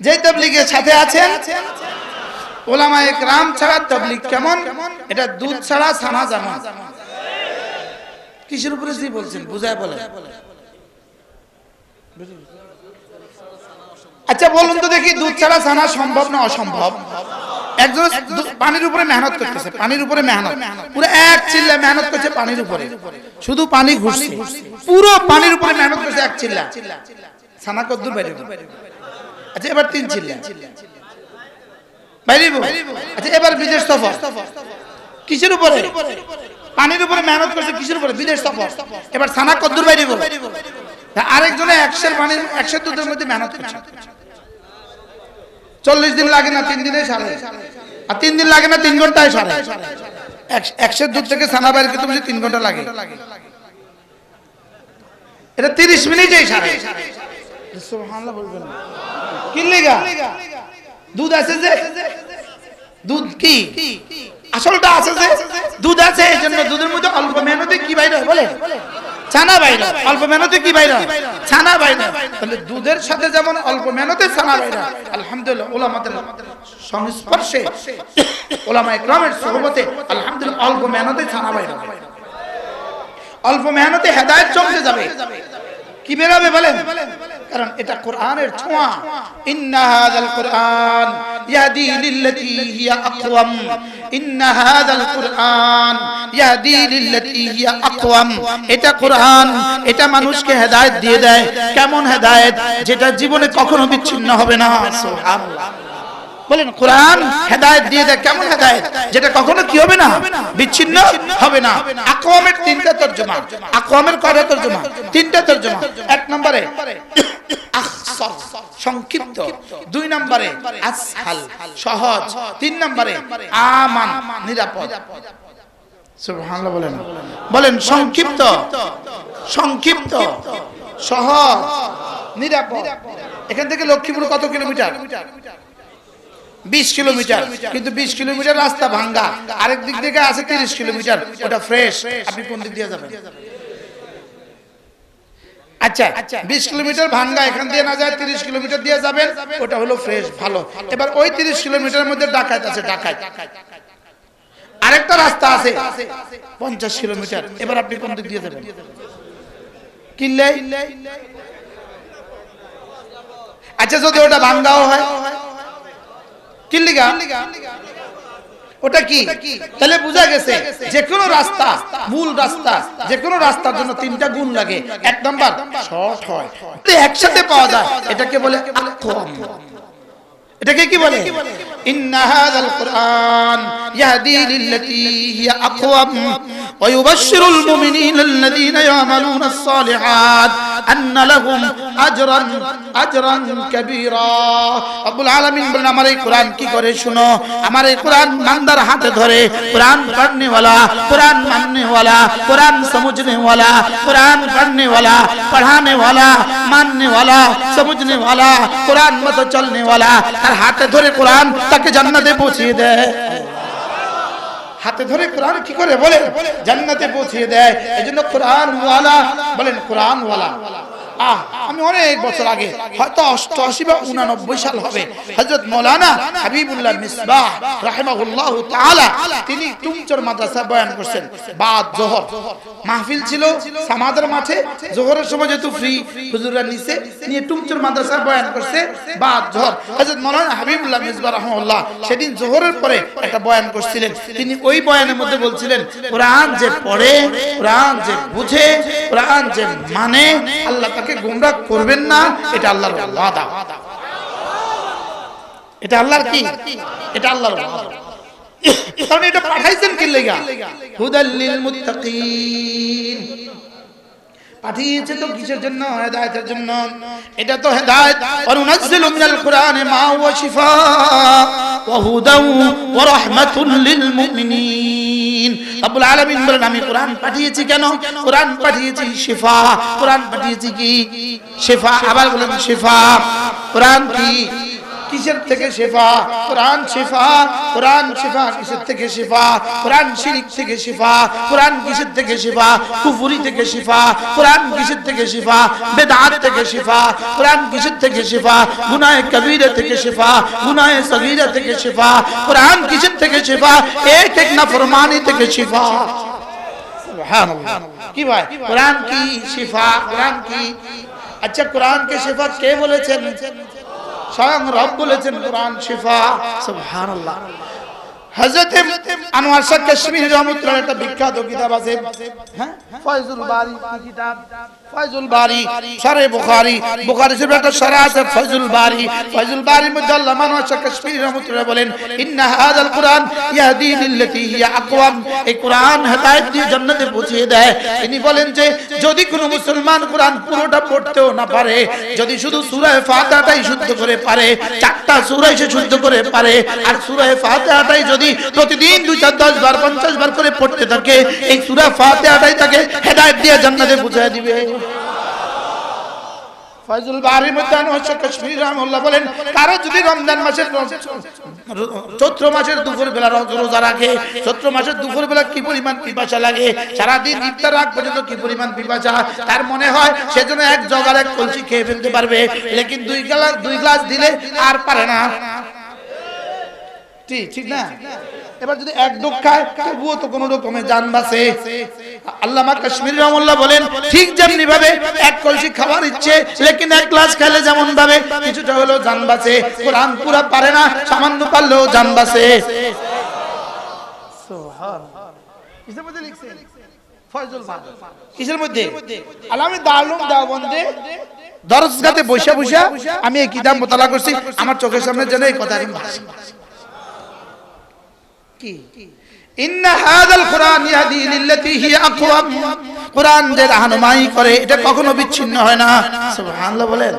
যেই তাবলীগের সাথে আছেন উলামায়ে কেরাম ছাড়া তাবলীগ কেমন? এটা দুধ ছাড়া ছানা যেমন। কিসের উপরে জি বলছেন বুঝায় বলেন। আচ্ছা বলুন তো দেখি, দুধ ছাড়া ছানা সম্ভব না অসম্ভব? একজন পানির উপরে মেহনত করতেছে, পানির উপরে মেহনত, পুরো এক চিল্লা মেহনত করছে পানির উপরে, শুধু পানি ঘুরছে, পুরো পানির উপরে মেহনত করছে এক চিল্লা, ছানা কদ্দুর বাইরে? আচ্ছা এবার 3 চিল্লা বাইরে। আচ্ছা এবার বিদেশ সফর, কিসের উপরে? পানির উপরে মেহনত করছে, কিসের উপরে? বিদেশ সফর। এবার ছানা কদ্দুর বাইরে? আরেকজনে 100 পানি 100 দুধের মধ্যে মেহনত করছে, 40 দিন লাগে না 3 দিনে সারে, আর 3 দিন লাগে না 3 ঘন্টায় সারে। 100 দুধ থেকে ছানা বাইরে করতে বসে 3 ঘন্টা লাগে, এটা 30 মিনিটেই সারে। সুবহানাল্লাহ বলবেন কি লেগা? দুধ আছে যে, দুধ কি আসলটা আছে যে, দুধ আছে এই জন্য দুধের মধ্যে অল্প মেহনতে কি বাইরে বলে ছানা বাইরে, অল্প মেহনতে কি বাইরে ছানা বাইরে। তাহলে দুধের সাথে যেমন অল্প মেহনতে ছানা বাইরে, আলহামদুলিল্লাহ উলামাদের সংস্পর্শে, উলামা ইকরামের সুহবতে আলহামদুলিল্লাহ অল্প মেহনতে ছানা বাইরে, অল্প মেহনতে হেদায়েত চমকে যাবে। কি বেরাবে বলেন? কারণ এটা কোরআনের ছোঁয়া। ইন্না হাযাল কুরআন ইয়াহদি লিল্লাতী হিয়া আকওয়াম, ইন্না হাযাল কুরআন ইয়াহদি লিল্লাতী হিয়া আকওয়াম। এটা কোরআন, এটা মানুষকে হেদায়েত দিয়ে দেয়। কেমন হেদায়েত? যেটা জীবনে কখনো বিচ্ছিন্ন হবে না। সুবহানাল্লাহ বলেন, কোরআন হেদায়েত দিয়ে দেয়। কেমন হেদায়েত? যেটা কখনো কি হবে না, বিচ্ছিন্ন হবে না। আকওয়ামের তিনটা তরজমা। আকওয়ামের কয়টা তরজমা? তিনটা তরজমা। এক নম্বরে আখসার সংক্ষিপ্ত, দুই নম্বরে আসহাল সহজ, তিন নম্বরে আমান নিরাপদ। সুবহানাল্লাহ বলেন, বলেন সংক্ষিপ্ত, সংক্ষিপ্ত সহজ নিরাপদ। এখান থেকে লক্ষ্মীপুর কত কিলোমিটার? 20 কিলোমিটার। কিন্তু 20 কিলোমিটার রাস্তা ভাঙ্গা, আরেক দিক থেকে আছে 30 কিলোমিটার, ওটা ফ্রেশ। আপনি কোন দিক দিয়ে যাবেন? আচ্ছা 20 কিলোমিটার ভাঙ্গা এখান দিয়ে না যায়, 30 কিলোমিটার দিয়ে যাবেন, ওটা হলো ফ্রেশ ভালো। এবার ওই 30 কিলোমিটারের মধ্যে ডাকাত আছে, ডাকাত। আরেকটা রাস্তা আছে 50 কিলোমিটার, এবার আপনি কোন দিক দিয়ে যাবেন? কিনলে আচ্ছা যদি ওটা ভাঙ্গাও হয় কিল্লিগা, ওটা কি? তাহলে বোঝা গেছে যে কোনো রাস্তা, মূল রাস্তা, যে কোনো রাস্তার জন্য তিনটা গুণ লাগে। এক নাম্বার শর্ট হয়, একসাথে পাওয়া যায়, এটাকে বলে আকওয়াম। এটাকে কি বলে? ইন্না হাযাল কুরআন ইয়াহদি লিল্লাতী হিয়া আকওয়াম ওয়া ইউবাশশিরুল মুমিনিনা আল্লাযীনা ইয়ামালুনাস সালিহাত আন্না লাহুম আজরান কাবীরা। রব্বুল আলামিন বলেন, আমার এই কোরআন কি করে শুনো, আমার এই কোরআন বান্দার হাতে ধরে, কোরআন পড়নে वाला, কোরআন মাননে वाला, কোরআন समझने वाला, কোরআন पढ़ने वाला, पढ़ाने वाला, मानने वाला, समझने वाला, কোরআন মতো চলনে वाला, আর হাতে ধরে কোরআন তাকে জান্নাতে পৌঁছিয়ে দেয়। হাতে ধরে কোরআন কি করে বলে? জান্নাতে পৌঁছিয়ে দেয়। এজন্য কোরআন ওয়ালা বলেন, কোরআন ওয়ালা। আমি অনেক বছর আগে, হয়তো 88 বা 89 সাল হবে, হযরত মাওলানা হাবিবুল্লাহ মিসবাহ রাহিমাহুল্লাহ তাআলা তিনি টুমচর মাদ্রাসা বয়ান করছেন। বাদ জোহর মাহফিল ছিল সামাদের মাঠে, জোহরের সময় যেহেতু ফ্রি, হুজুররা নিচে নিয়ে টুমচর মাদ্রাসা বয়ান করছে বাদ জোহর। হযরত মাওলানা হাবিবুল্লাহ মিসবাহ রাহিমাহুল্লাহ সেদিন জোহরের পরে একটা বয়ান করছিলেন। তিনি ওই বয়ানের মধ্যে বলছিলেন, কোরআন যে পড়ে, কোরআন যে বুঝে, কোরআন যে মানে, আল্লাহ তাকে গোমরাহ করবেন না। এটা আল্লাহর ওয়াদা। এটা আল্লাহর কি? এটা আল্লাহর ওয়াদা। কারণ এটা পাঠাইছেন কি লাগা? হুদাল লিল মুত্তাকিন। পাঠিয়েছে তো কিসের জন্য? হেদায়েতের জন্য। এটা তো হেদায়েত। ওয়া নুনাজ্জিলু মিনাল কুরআনি মা হুয়া শিফা ওয়া হুদাও ওয়া রাহমাতুল লিল মুমিনিন। রব্বুল আলামিন বলেন, আমি কোরআন পাঠিয়েছি কেন? কোরআন পাঠিয়েছি শিফা। কোরআন পাঠিয়েছি কি? শিফা। আবার বলেন শিফা। কোরআন কি? কিসের থেকে শিফা? কোরআন শিফা। কোরআন শিফা কিসের থেকে শিফা? কোরআন শিরক থেকে শিফা। কোরআন কিসের থেকে শিফা? কুফরি থেকে শিফা। কোরআন কিসের থেকে শিফা? বিদআত থেকে শিফা। কোরআন কিসের থেকে শিফা? গুনাহ কবীরা থেকে শিফা। গুনাহ সগীরা থেকে শিফা। কোরআন কিসের থেকে শিফা? এক এক নাফরমানি থেকে শিফা। সুবহানাল্লাহ। কি ভাই, কোরআন কি শিফা? কোরআন কি? আচ্ছা কোরআন কে শিফা কে বলেছেন? স্বয়ং রব বলেছেন কোরআন শিফা। সুবহানাল্লাহ। হযরত আনোয়ার শাহ কাশ্মীরি রহমাতুল্লাহ একটা বিখ্যাত কিতাব আছে, হ্যাঁ, ফয়জুল বারী কিতাব। ফয়জুল বারী শরহ বুখারী, বুখারী শরীফের একটা শরহ আছে ফয়জুল বারী। ফয়জুল বারীর মধ্যে আল্লামা আনোয়ার শাহ কাশ্মীরি রহমাতুল্লাহ বলেন, ইন্না হাযাল কুরআন ইয়াহদি লিল্লাতী হিয়া আকওয়াম। এই কোরআন হেদায়েত দিয়ে জান্নাতে পৌঁছিয়ে দেয়। তিনি বলেন যে যদি কোনো মুসলমান কোরআন পুরোটা পড়তেও না পারে, যদি শুধু সূরা ফাতিহাটাই শুদ্ধ করে পারে, 4টা সূরা সে শুদ্ধ করে পারে, আর সূরা ফাতিহাটাই যদি প্রতিদিন 2 4 10 বার 50 বার করে পড়তে থাকে, এই সূরা ফাতিহাটাই তাকে হেদায়েত দিয়ে জান্নাতে পৌঁছে দিবে। ফয়জুল বারীর মধ্যে আনোয়ার কাশ্মীরি রাহমাতুল্লাহ বলেন, কারো যদি রমজান মাসের চৈত্র মাসের দুপুর বেলা রোজা রাখে, চৈত্র মাসের দুপুর বেলা কি পরিমাণ পিপাসা লাগে, সারাদিন ইফতার আগ পর্যন্ত কি পরিমাণ পিপাসা, তার মনে হয় সেজন্য এক জগার এক কলসি খেয়ে ফেলতে পারবে, লেকিন দুই গ্লাস দিলে আর পারে না। ঠিক না? এবার যদি এক ডোক খায় তবুও তো কোনো রকমে জান বাঁচে। আল্লামা কাশ্মীরি রাহমাতুল্লাহ বলেন, ঠিক যেমনি ভাবে এক কলসি খাবার ইচ্ছে, লেকিন এক গ্লাস খেলে যেমন ভাবে কিছুটা হলেও জান বাঁচে, কোরআন পুরা পারে না, সামান্য পারলেও জান বাঁচে। সুবহানাল্লাহ। কিসের মধ্যে লিখছেন? ফয়জুল বারী। কিসের মধ্যে? আলামে দারুল দেওবন্দে দরজগাতে বসে বসে আমি এই কিতাব মোতালা করছি, আমার চোখের সামনে যেন এই কথা এখন ভাসে। কি ইন্না হাযাল কুরআন ইয়াহদি লিল্লাতী হিয়া আকওয়াম, কুরআন যে রাহনুমাই করে এটা কখনো বিচ্ছিন্ন হয় না। সুবহানাল্লাহ বলেন।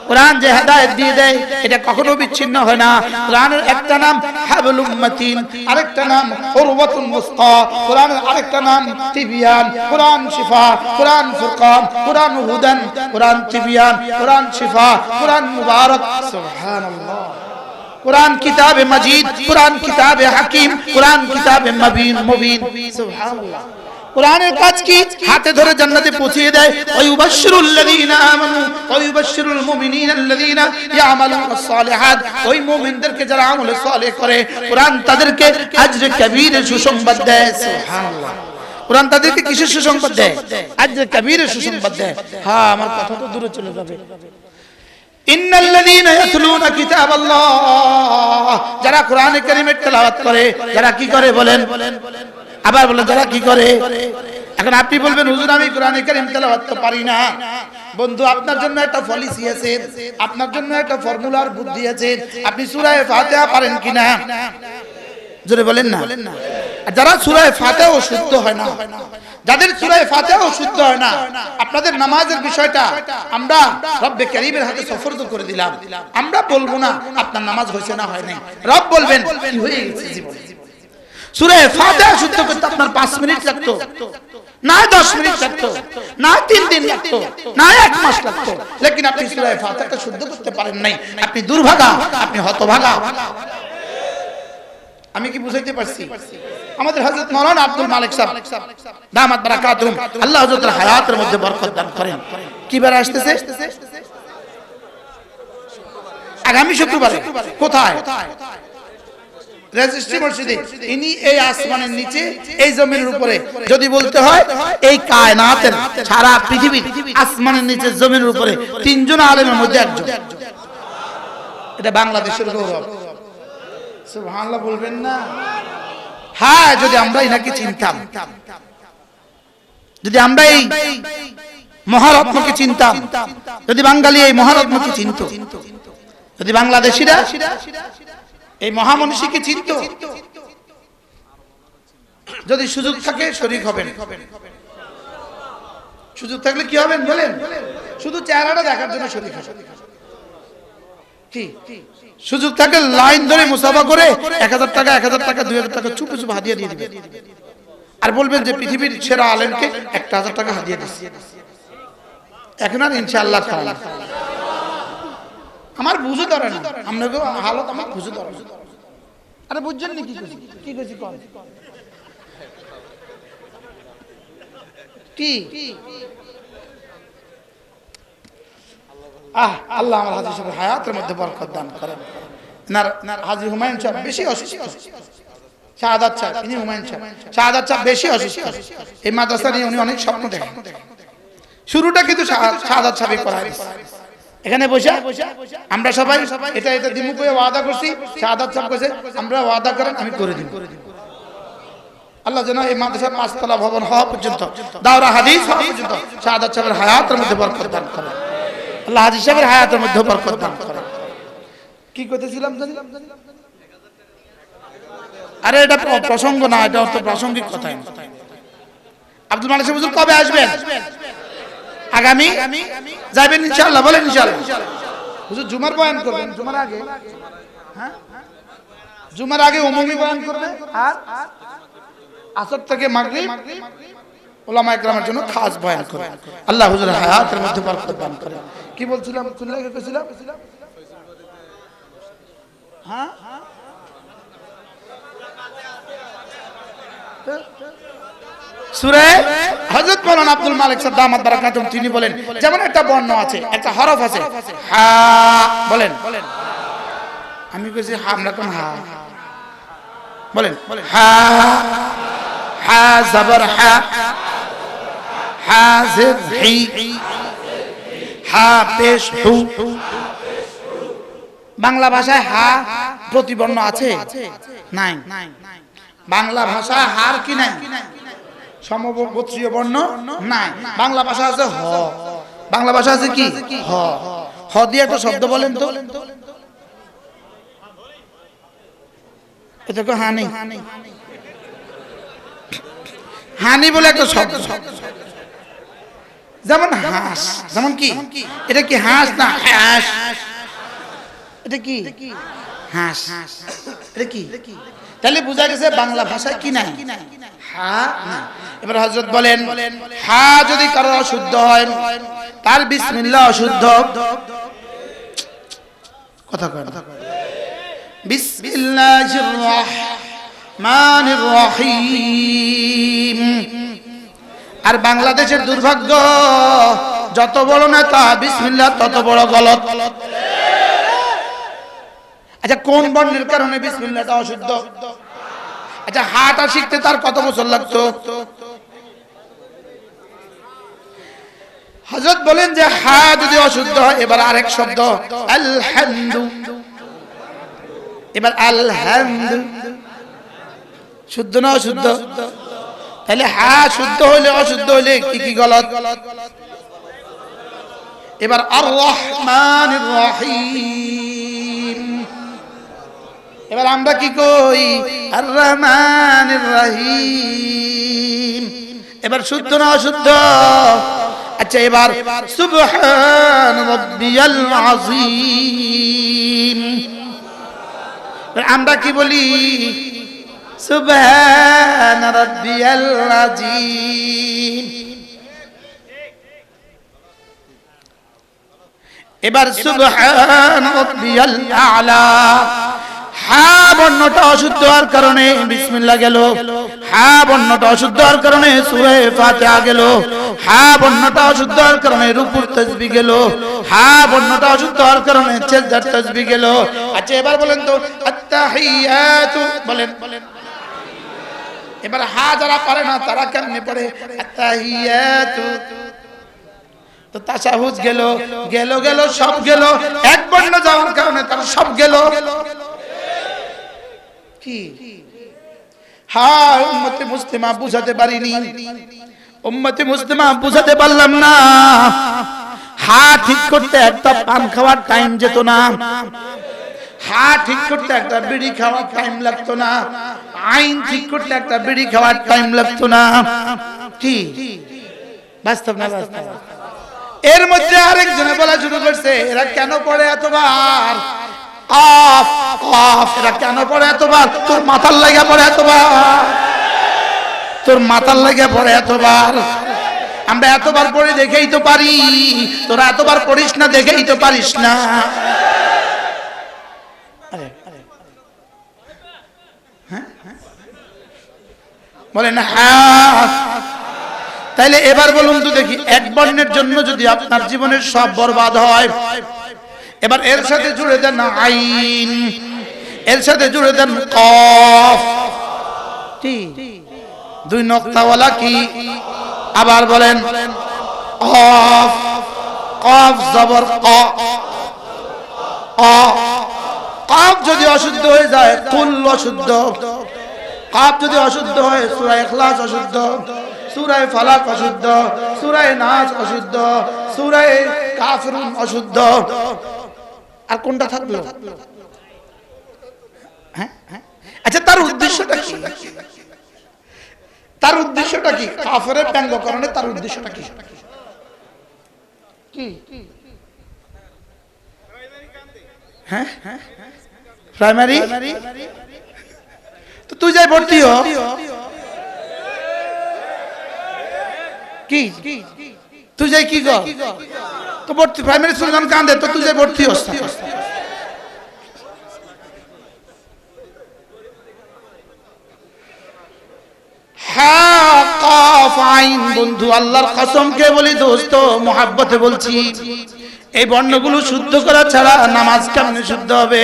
কুরআন যে হেদায়েত দিয়ে দেয় এটা কখনো বিচ্ছিন্ন হয় না। কুরআনের একটা নাম হাবলুম মাতিন, আরেকটা নাম উরওয়াতুল মুসকা, কুরআনের আরেকটা নাম তিবিয়ান, কুরআন শিফা, কুরআন ফুরকান, কুরআন হুদান, কুরআন তিবিয়ান, কুরআন শিফা, কুরআন মুবারক। সুবহানাল্লাহ। কুরআন কিতাবে মাজিদ, কুরআন কিতাবে হাকিম, কুরআন কিতাবে মুবিন। সুবহানাল্লাহ। কুরআনের কাজ কি? হাতে ধরে জান্নাতে পৌঁছে দেয়। ওয়ায়ুবাশশিরুল লাযীনা আমানু ওয়ায়ুবাশশিরুল মুমিনিনা আল্লাযীনা ইয়ামালুনাস সালিহাত, ওই মুমিনদেরকে যারা আমল সালেহ করে কুরআন তাদেরকে আজরে কবীরের সুসংবাদ দেয়। সুবহানাল্লাহ। কুরআন তাদেরকে কিসের সুসংবাদ দেয়? আজরে কবীরের সুসংবাদ দেয়। হ্যাঁ, আমার কথা তো দূরে চলে যাবে। ইন্নাল্লাযীনা ইয়াতলুনা কিতাবাল্লাহ, যারা কোরআনে কারীমের তেলাওয়াত করে, যারা কি করে বলেন? আবার বলেন, যারা কি করে? এখন আপনি বলবেন, হুজুর আমি কোরআনে কারীম তেলাওয়াত তো পারি না। বন্ধু, আপনার জন্য একটা পলিসি আছে, আপনার জন্য একটা ফর্মুলার বুদ্ধি আছে। আপনি সূরা ফাতিহা পারেন কিনা? জোরে বলেন না। আর যারা সূরা ফাতিহাও শুদ্ধ হয় না, যাদের সূরা ফাতিহাও শুদ্ধ হয় না, আপনাদের নামাজের বিষয়টা আমরা রব্বে কারীমের হাতে সুপর্দ করে দিলাম। আমরা বলবো না আপনার নামাজ হয়েছে না হয় নাই, রব বলবেন কি হয়ে গেছে জীবনে। সূরা ফাতিহা শুদ্ধ করতে আপনার 5 মিনিট লাগতো না, 10 মিনিট লাগতো না, 3 দিন লাগতো না, 1 মাস লাগতো, লেকিন আপনি সূরা ফাতিহাটা শুদ্ধ করতে পারেন নাই। আপনি দুর্ভাগা, আপনি হতভাগা। আমি কি বুঝাইতে পারছি? আমাদের হযরত মাওলানা আব্দুল মালিক সাহেব দামাত বারাকাতুহুম, আল্লাহ হযরতের হায়াতের মধ্যে বরকত দান করেন। কি বার আসতেছে? আগামী শুক্রবারে। কোথায়? রেজিস্ট্রি মসজিদে। ইনি এই আসমানের নিচে, এই জমিনের উপরে, যদি বলতে হয় এই কায়নাতের সারা পৃথিবীর আসমানের নিচে জমিনের উপরে 3 জন আলেমের মধ্যে একজন। এটা বাংলাদেশের গৌরব। সুবহানাল্লাহ বলবেন না? হ্যাঁ, যদি আমরা এনাকে চিনতাম, যদি আমরা এই মহারত্নকে চিনতাম, যদি বাঙালি এই মহারত্নকে চিনত, যদি বাংলাদেশিরা এই মহামনীষীকে চিনত, যদি সুযোগ থাকে শরীক হবেন। সুযোগ থাকলে কি হবেন বলেন? শুধু চেহারাটা দেখার জন্য শরীক হবেন। কি সুযোগ থাকে লাইন ধরে মুসাফা করে 1000 টাকা 2000 টাকা চুপে চুপে হাদিয়া দিয়ে দিবেন, আর বলবেন যে পৃথিবীর সেরা আলেমকে 1000 টাকা হাদিয়া দিচ্ছি। এখন আর ইনশাআল্লাহ খাওয়া আমার বুঝে ধরে না, আপনাকে হালত আমার বুঝে ধরে না। আরে বুঝছেন নি কি কইছি? কি কইছি কোন? কি আল্লাহ আমার হাজী সাহেবের হায়াতের মধ্যে বরকত দান করেন। হাজী হুমায়ুন সাহেব বেশি অসুস্থ, শাহাদাত সাহেব, ইনি হুমায়ুন সাহেব, শাহাদাত সাহেব বেশি অসুস্থ। এই মাদ্রাসা নিয়ে উনি অনেক স্বপ্ন দেখেন। শুরুটা কিন্তু শাহাদাত সাহেবই করায়। এখানে বসে আমরা সবাই এটা দিমু কইয়া ওয়াদা করছি, শাহাদাত সাহেব কইছে আমরা ওয়াদা করেন আমি করে দিব। আল্লাহ যেন এই মাদ্রাসার 5 তলা ভবন হওয়া পর্যন্ত, দাওরা হাদিস হওয়া পর্যন্ত শাহাদাত সাহেবের হায়াতের মধ্যে বরকত দান করেন। আল্লাহ হাজী সাহেবের হায়াতের মধ্যে বরকত দান করেন। কি কইতেছিলাম জানি? আরে এটা প্রসঙ্গ না, এটা অর্থ প্রাসঙ্গিক কথা। আব্দুল মালিক সাহেব হুজুর কবে আসবেন? আগামী যাবেন ইনশাআল্লাহ, বলেন ইনশাআল্লাহ। হুজুর জুমার বয়ান করবেন, জুমার আগে, হ্যাঁ জুমার আগে উমুমি বয়ান করবে, আর আসর থেকে মাগরিব উলামায়ে কেরামের জন্য খাস বয়ান করে। আল্লাহ হুজুরের হায়াতের মধ্যে বরকত দান করে। কি বলছিলাম? কুল্লাকে কইছিলাম হ্যাঁ সূরা হযরত মাওলানা আব্দুল মালিক সাহেব দামাত বারাকাতুহু তিনি বলেন, যেমন একটা বর্ণ আছে, একটা হরফ আছে, হা বলেন, আমি কইছি হা, আমরা কোন হা বলেন, হা হা জবর হা, হা জির হি, হা পেশ হু। বাংলা ভাষায় হা প্রতিবর্ণ আছে? নাই। বাংলা ভাষায় হার কি নাই? সমগোত্রীয় বর্ণ নাই। বাংলা ভাষা আছে হ। বাংলা ভাষা আছে কি? হ। হ দিয়ে একটা শব্দ বলেন তো। এটা তো হানি, হানি বলে একটা শব্দ। যেমন হাঁস, যেমন কি এটা কি হাঁস না হাঁস? এটা কি হাঁস? এটা কি? তাহলে বোঝা গেছে বাংলা ভাষায় কি নাই? হা না। এবার হযরত বলেন, হা যদি কারো অশুদ্ধ হয়, তার বিসমিল্লাহ অশুদ্ধ। কথা কয় না। বিসমিল্লাহির রহমানির রহিম। আর বাংলাদেশের দুর্ভাগ্য, যত বড় নেতা বিসমিল্লাহ তত বড় গলত। আচ্ছা, কোন বর্ণের কারণে বিসমিল্লাহটা অশুদ্ধ? আচ্ছা, হাটা শিখতে তার কত বছর লাগতো? হযরত বলেন যে হা যদি অশুদ্ধ হয়, এবার আরেক শব্দ আলহামদু। এবার আলহামদু শুদ্ধ না অশুদ্ধ? তাহলে হা শুদ্ধ হইলে অশুদ্ধ হইলে কি কি গলত? এবার আর রহমানির রহিম। এবার আমরা কি কই? আর রহমানির রহিম। এবার শুদ্ধ না অশুদ্ধ? আচ্ছা, এবার সুবহান রাব্বিয়াল আযীম। আমরা কি বলি? সুবহান রাব্বিয়াল আযীম। এবার সুবহান রাব্বিয়াল আ'লা। হা বর্ণটা অশুদ্ধ হওয়ার কারণে বিসমিল্লাহ গেল। হা বর্ণটা অশুদ্ধ হওয়ার কারণে সূরা ফাতিহা গেল। হা বর্ণটা অশুদ্ধ হওয়ার কারণে রুকুর তাসবিহ গেল। হা বর্ণটা অশুদ্ধ হওয়ার কারণে সিজদার তাসবিহ গেল। আচ্ছা, এবার বলেন তো আত্তাহিয়াতু বলেন। এবার হা যারা পারে না তারা কেমনে পড়ে? আত্তাহিয়াতু। তো তাশাহুদ গেল, গেল গেল সব গেল। এক বর্ণ যাওয়ার কারণে তার সব গেল। কি হ্যাঁ, উম্মতে মুসলিমা বুঝাতে পারিনি, উম্মতে মুসলিমা বুঝাতে পারলাম না। হা ঠিক করতে একটা পান খাওয়ার টাইম যেত না। হা ঠিক করতে একটা বিড়ি খাওয়ার টাইম লাগতো না। আইন ঠিক করতে একটা বিড়ি খাওয়ার টাইম লাগতো না। কি বাস্তব না বাস্তব? এর মধ্যে আরেকজনে বলা শুরু করছে, এরা কেন পড়ে এতবার কফ কফ? এরা কেন পড়ে এতবার? তোর মাথার লাগা পড়ে এতবার, তোর মাথার লাগা পড়ে এতবার। আমরা এতবার পড়ে দেখেই তো পারি, তোরা এতবার পড়িস না দেখেই তো পারিস না। বলেন হ্যাঁ। তাইলে এবার বলুন তো দেখি, এক বর্ণের জন্য যদি আপনার জীবনের সব বরবাদ হয়, এবার এর সাথে জুড়ে দেন আইন, এর সাথে জুড়ে দেন কফ। কি দুই নক্তাওয়ালা কি? আবার বলেন কফ। কফ জবর ক। কফ যদি অশুদ্ধ হয়ে যায় কুল অশুদ্ধ। কফ যদি অশুদ্ধ হয় সূরা ইখলাস অশুদ্ধ, সূরা ফালাক অশুদ্ধ, সূরা নাস অশুদ্ধ, সূরা কাফিরুন অশুদ্ধ। আর কোনটা থাকলো? আচ্ছা, তার উদ্দেশ্যটা কি? তার উদ্দেশ্যটা কি? কাফেরের ব্যঙ্গকরণে তার উদ্দেশ্যটা কি? কি হ্যাঁ প্রাইমারি? তো তুই যাই ভর্তি হ। কি তুই যাই কি কর তো ভর্তি প্রাইমারি স্কুল যখন কান্দে তো তুই যাই ভর্তি হস হ্যাঁ কফ আইন বন্ধু আল্লাহর কসমকে বলি দোস্ত মোহাব্বতে বলছি এই বর্ণগুলো শুদ্ধ করা ছাড়া নামাজ কেমনে শুদ্ধ হবে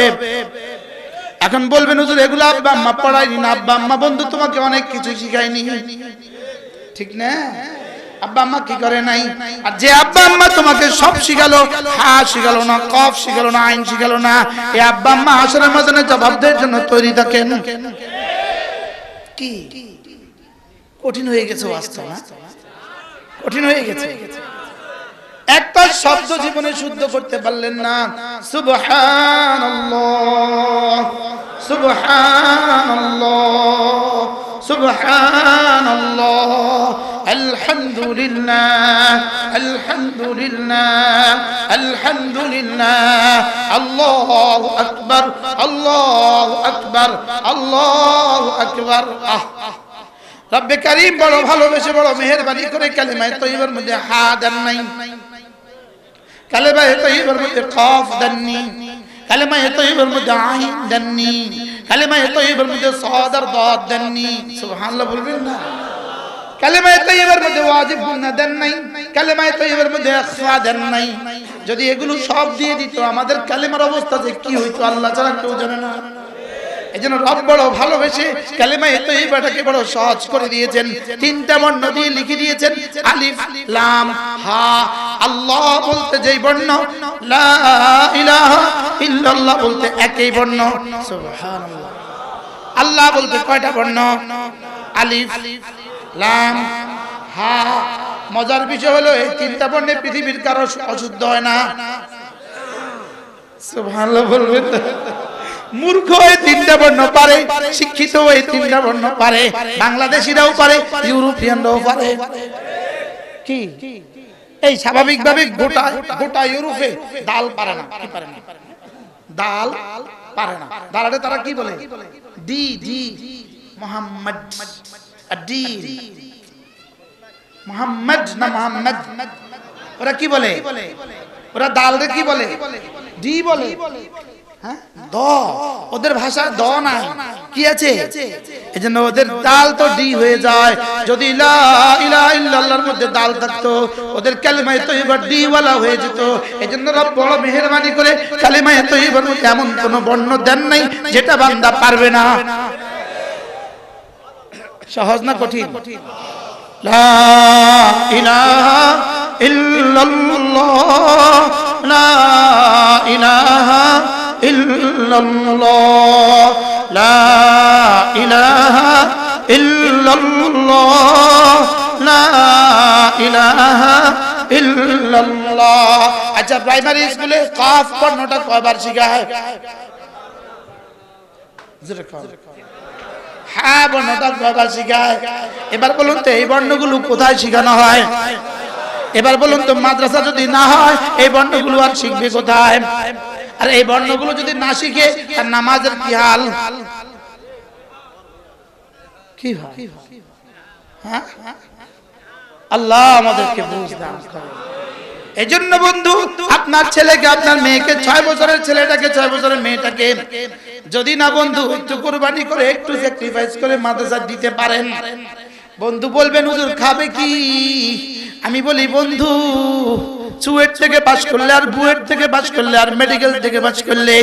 এখন বলবেন হুজুর এগুলো আব্বা আম্মা পড়ায়নি না আব্বা আম্মা বন্ধু তোমাকে অনেক কিছু শিখায়নি ঠিক না আব্বা আম্মা কি করে নাই আর যে আব্বা আম্মা তোমাকে সব শিখালো হা শিখালো না কফ শিখালো না আইন শিখালো না এই আব্বা আম্মা হাসরের ময়দানে জবাব দেওয়ার জন্য তৈরি থাকেন কি কঠিন হয়ে গেছে বাস্তব না কঠিন হয়ে গেছে একটা শব্দ জীবনে শুদ্ধ করতে পারলেন না সুবহানাল্লাহ সুবহানাল্লাহ সুবহানাল্লাহ আলহামদুলিল্লাহ আলহামদুলিল্লাহ আলহামদুলিল্লাহ আল্লাহু আকবার আল্লাহু আকবার আল্লাহু আকবার রব্বে কারীম বড় ভালোবেসে বড় মেহেরবানি করে কালিমায়ে তয়্যিবার মধ্যে হা দেন নাই কালিমায়ে তয়্যিবার মধ্যে কফ দেননি কালিমায়ে তয়্যিবার মধ্যে আইন দেননি কালিমায়ে তয়্যিবার মধ্যে সাদ আর দাদ দেননি সুবহানাল্লাহ বলবেন না কালিমায়ে তয়্যিবার মধ্যে ওয়াজিব গুনাহ দেন নাই কালিমায়ে তয়্যিবার মধ্যে ইখফা দেন নাই যদি এগুলো সব দিয়ে দিত আমাদের কালিমার অবস্থা যে কি হইতো আল্লাহ ছাড়া কেউ জানে না এজন্য রব বড় ভালোবেসে কালিমায়ে তয়্যিবাটাকে বড় সহজ করে দিয়েছেন তিনটা বর্ণ দিয়ে লিখে দিয়েছেন আলিফ লাম হা আল্লাহ বলতে যেই বর্ণ লা ইলাহা ইল্লাল্লাহ বলতে একই বর্ণ সুবহানাল্লাহ আল্লাহ বলতে কয়টা বর্ণ আলিফ লাম হা মজার বিষয় হলো এই তিনটা বর্ণে পৃথিবীর কারো অশুদ্ধ হয় না সুবহানাল্লাহ বলবেন মূর্খ এই তিনটা বর্ণ পারে শিক্ষিত এই তিনটা বর্ণ পারে বাংলাদেশিরাও পারে ইউরোপিয়ানরাও পারে কি এই স্বাভাবিকভাবে গোটা গোটা ইউরোপে দাল পারে না কি পারে না দাল পারে না দালালে তারা কি বলে D D Mohammad D Mohammad না মোহাম্মদ ওরা কি বলে ওরা দালরে কি বলে ডি বলে হ্যাঁ দ ওদের ভাষা দ না কি আছে এজন্য ওদের দাল তো ডি হয়ে যায় যদি লা ইলাহা ইল্লাল্লাহর মধ্যে দাল থাকতো ওদের কালিমায়ে তয়্যিবা ডি ওয়ালা হয়ে যেত এজন্য রব বড় মেহেরবানি করে কালিমায়ে তয়্যিবার মধ্যে এমন কোন বর্ণ দেন নাই যেটা বান্দা পারবে না সহজ না কঠিন লা ইলাহা ইল্লাল্লাহ লা ইলাহা ইল্লাল্লাহ লা ইলাহা ইল্লাল্লাহ লা ইলাহা ইল্লাল্লাহ আচ্ছা প্রাইমারি স্কুলে কাফ পড়াটা কয়বার শেখায় হ্যাঁ বর্ণটা কয়বার শেখায় এবার বলুন তো এই বর্ণগুলো কোথায় শেখানো হয় এবার বলুন তো মাদ্রাসা যদি না হয় এই বর্ণগুলো আর শিখবে কোথায় আর এই বর্ণগুলো যদি না শিখে তার নামাজের কি হাল কি হয় হ্যাঁ আল্লাহ আমাদেরকে বুঝ দান করে এজন্য বন্ধু আপনার ছেলেকে আপনার মেয়েকে 6 বছরের ছেলেটাকে 6 বছরের মেয়েটাকে যদি না বন্ধু একটু কুরবানি করে একটু স্যাক্রিফাইস করে মাদ্রাসা দিতে পারেন বন্ধু বলবেন হুজুর খাবে কি আমি বলি বন্ধু চুয়েট থেকে পাস করলে আর বুয়েট থেকে পাস করলে আর মেডিকেল থেকে পাস করলে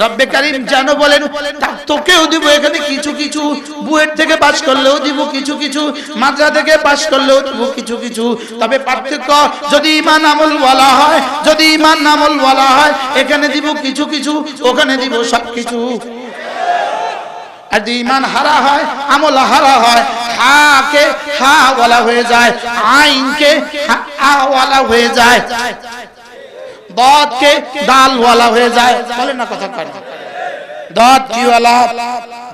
রব্বে কারীম জানো বলেন তোকেও দিব এখানে কিছু কিছু বুয়েট থেকে পাস করলেও দিব কিছু কিছু মাদ্রাসা থেকে পাস করলেও দিব কিছু কিছু তবে পার্থক্য যদি ঈমান আমল ওয়ালা হয় যদি ঈমান আমল ওয়ালা হয় এখানে দিব কিছু কিছু ওখানে দিব সব কিছু আর যদি ঈমান হারা হয় আমল হারা হয় হা কে হা ওয়ালা হয়ে যায় আইন কে আ ওয়ালা হয়ে যায় দাদ কে দাল ওয়ালা হয়ে যায় বলেন না কথা কয় দাদ কি ওয়ালা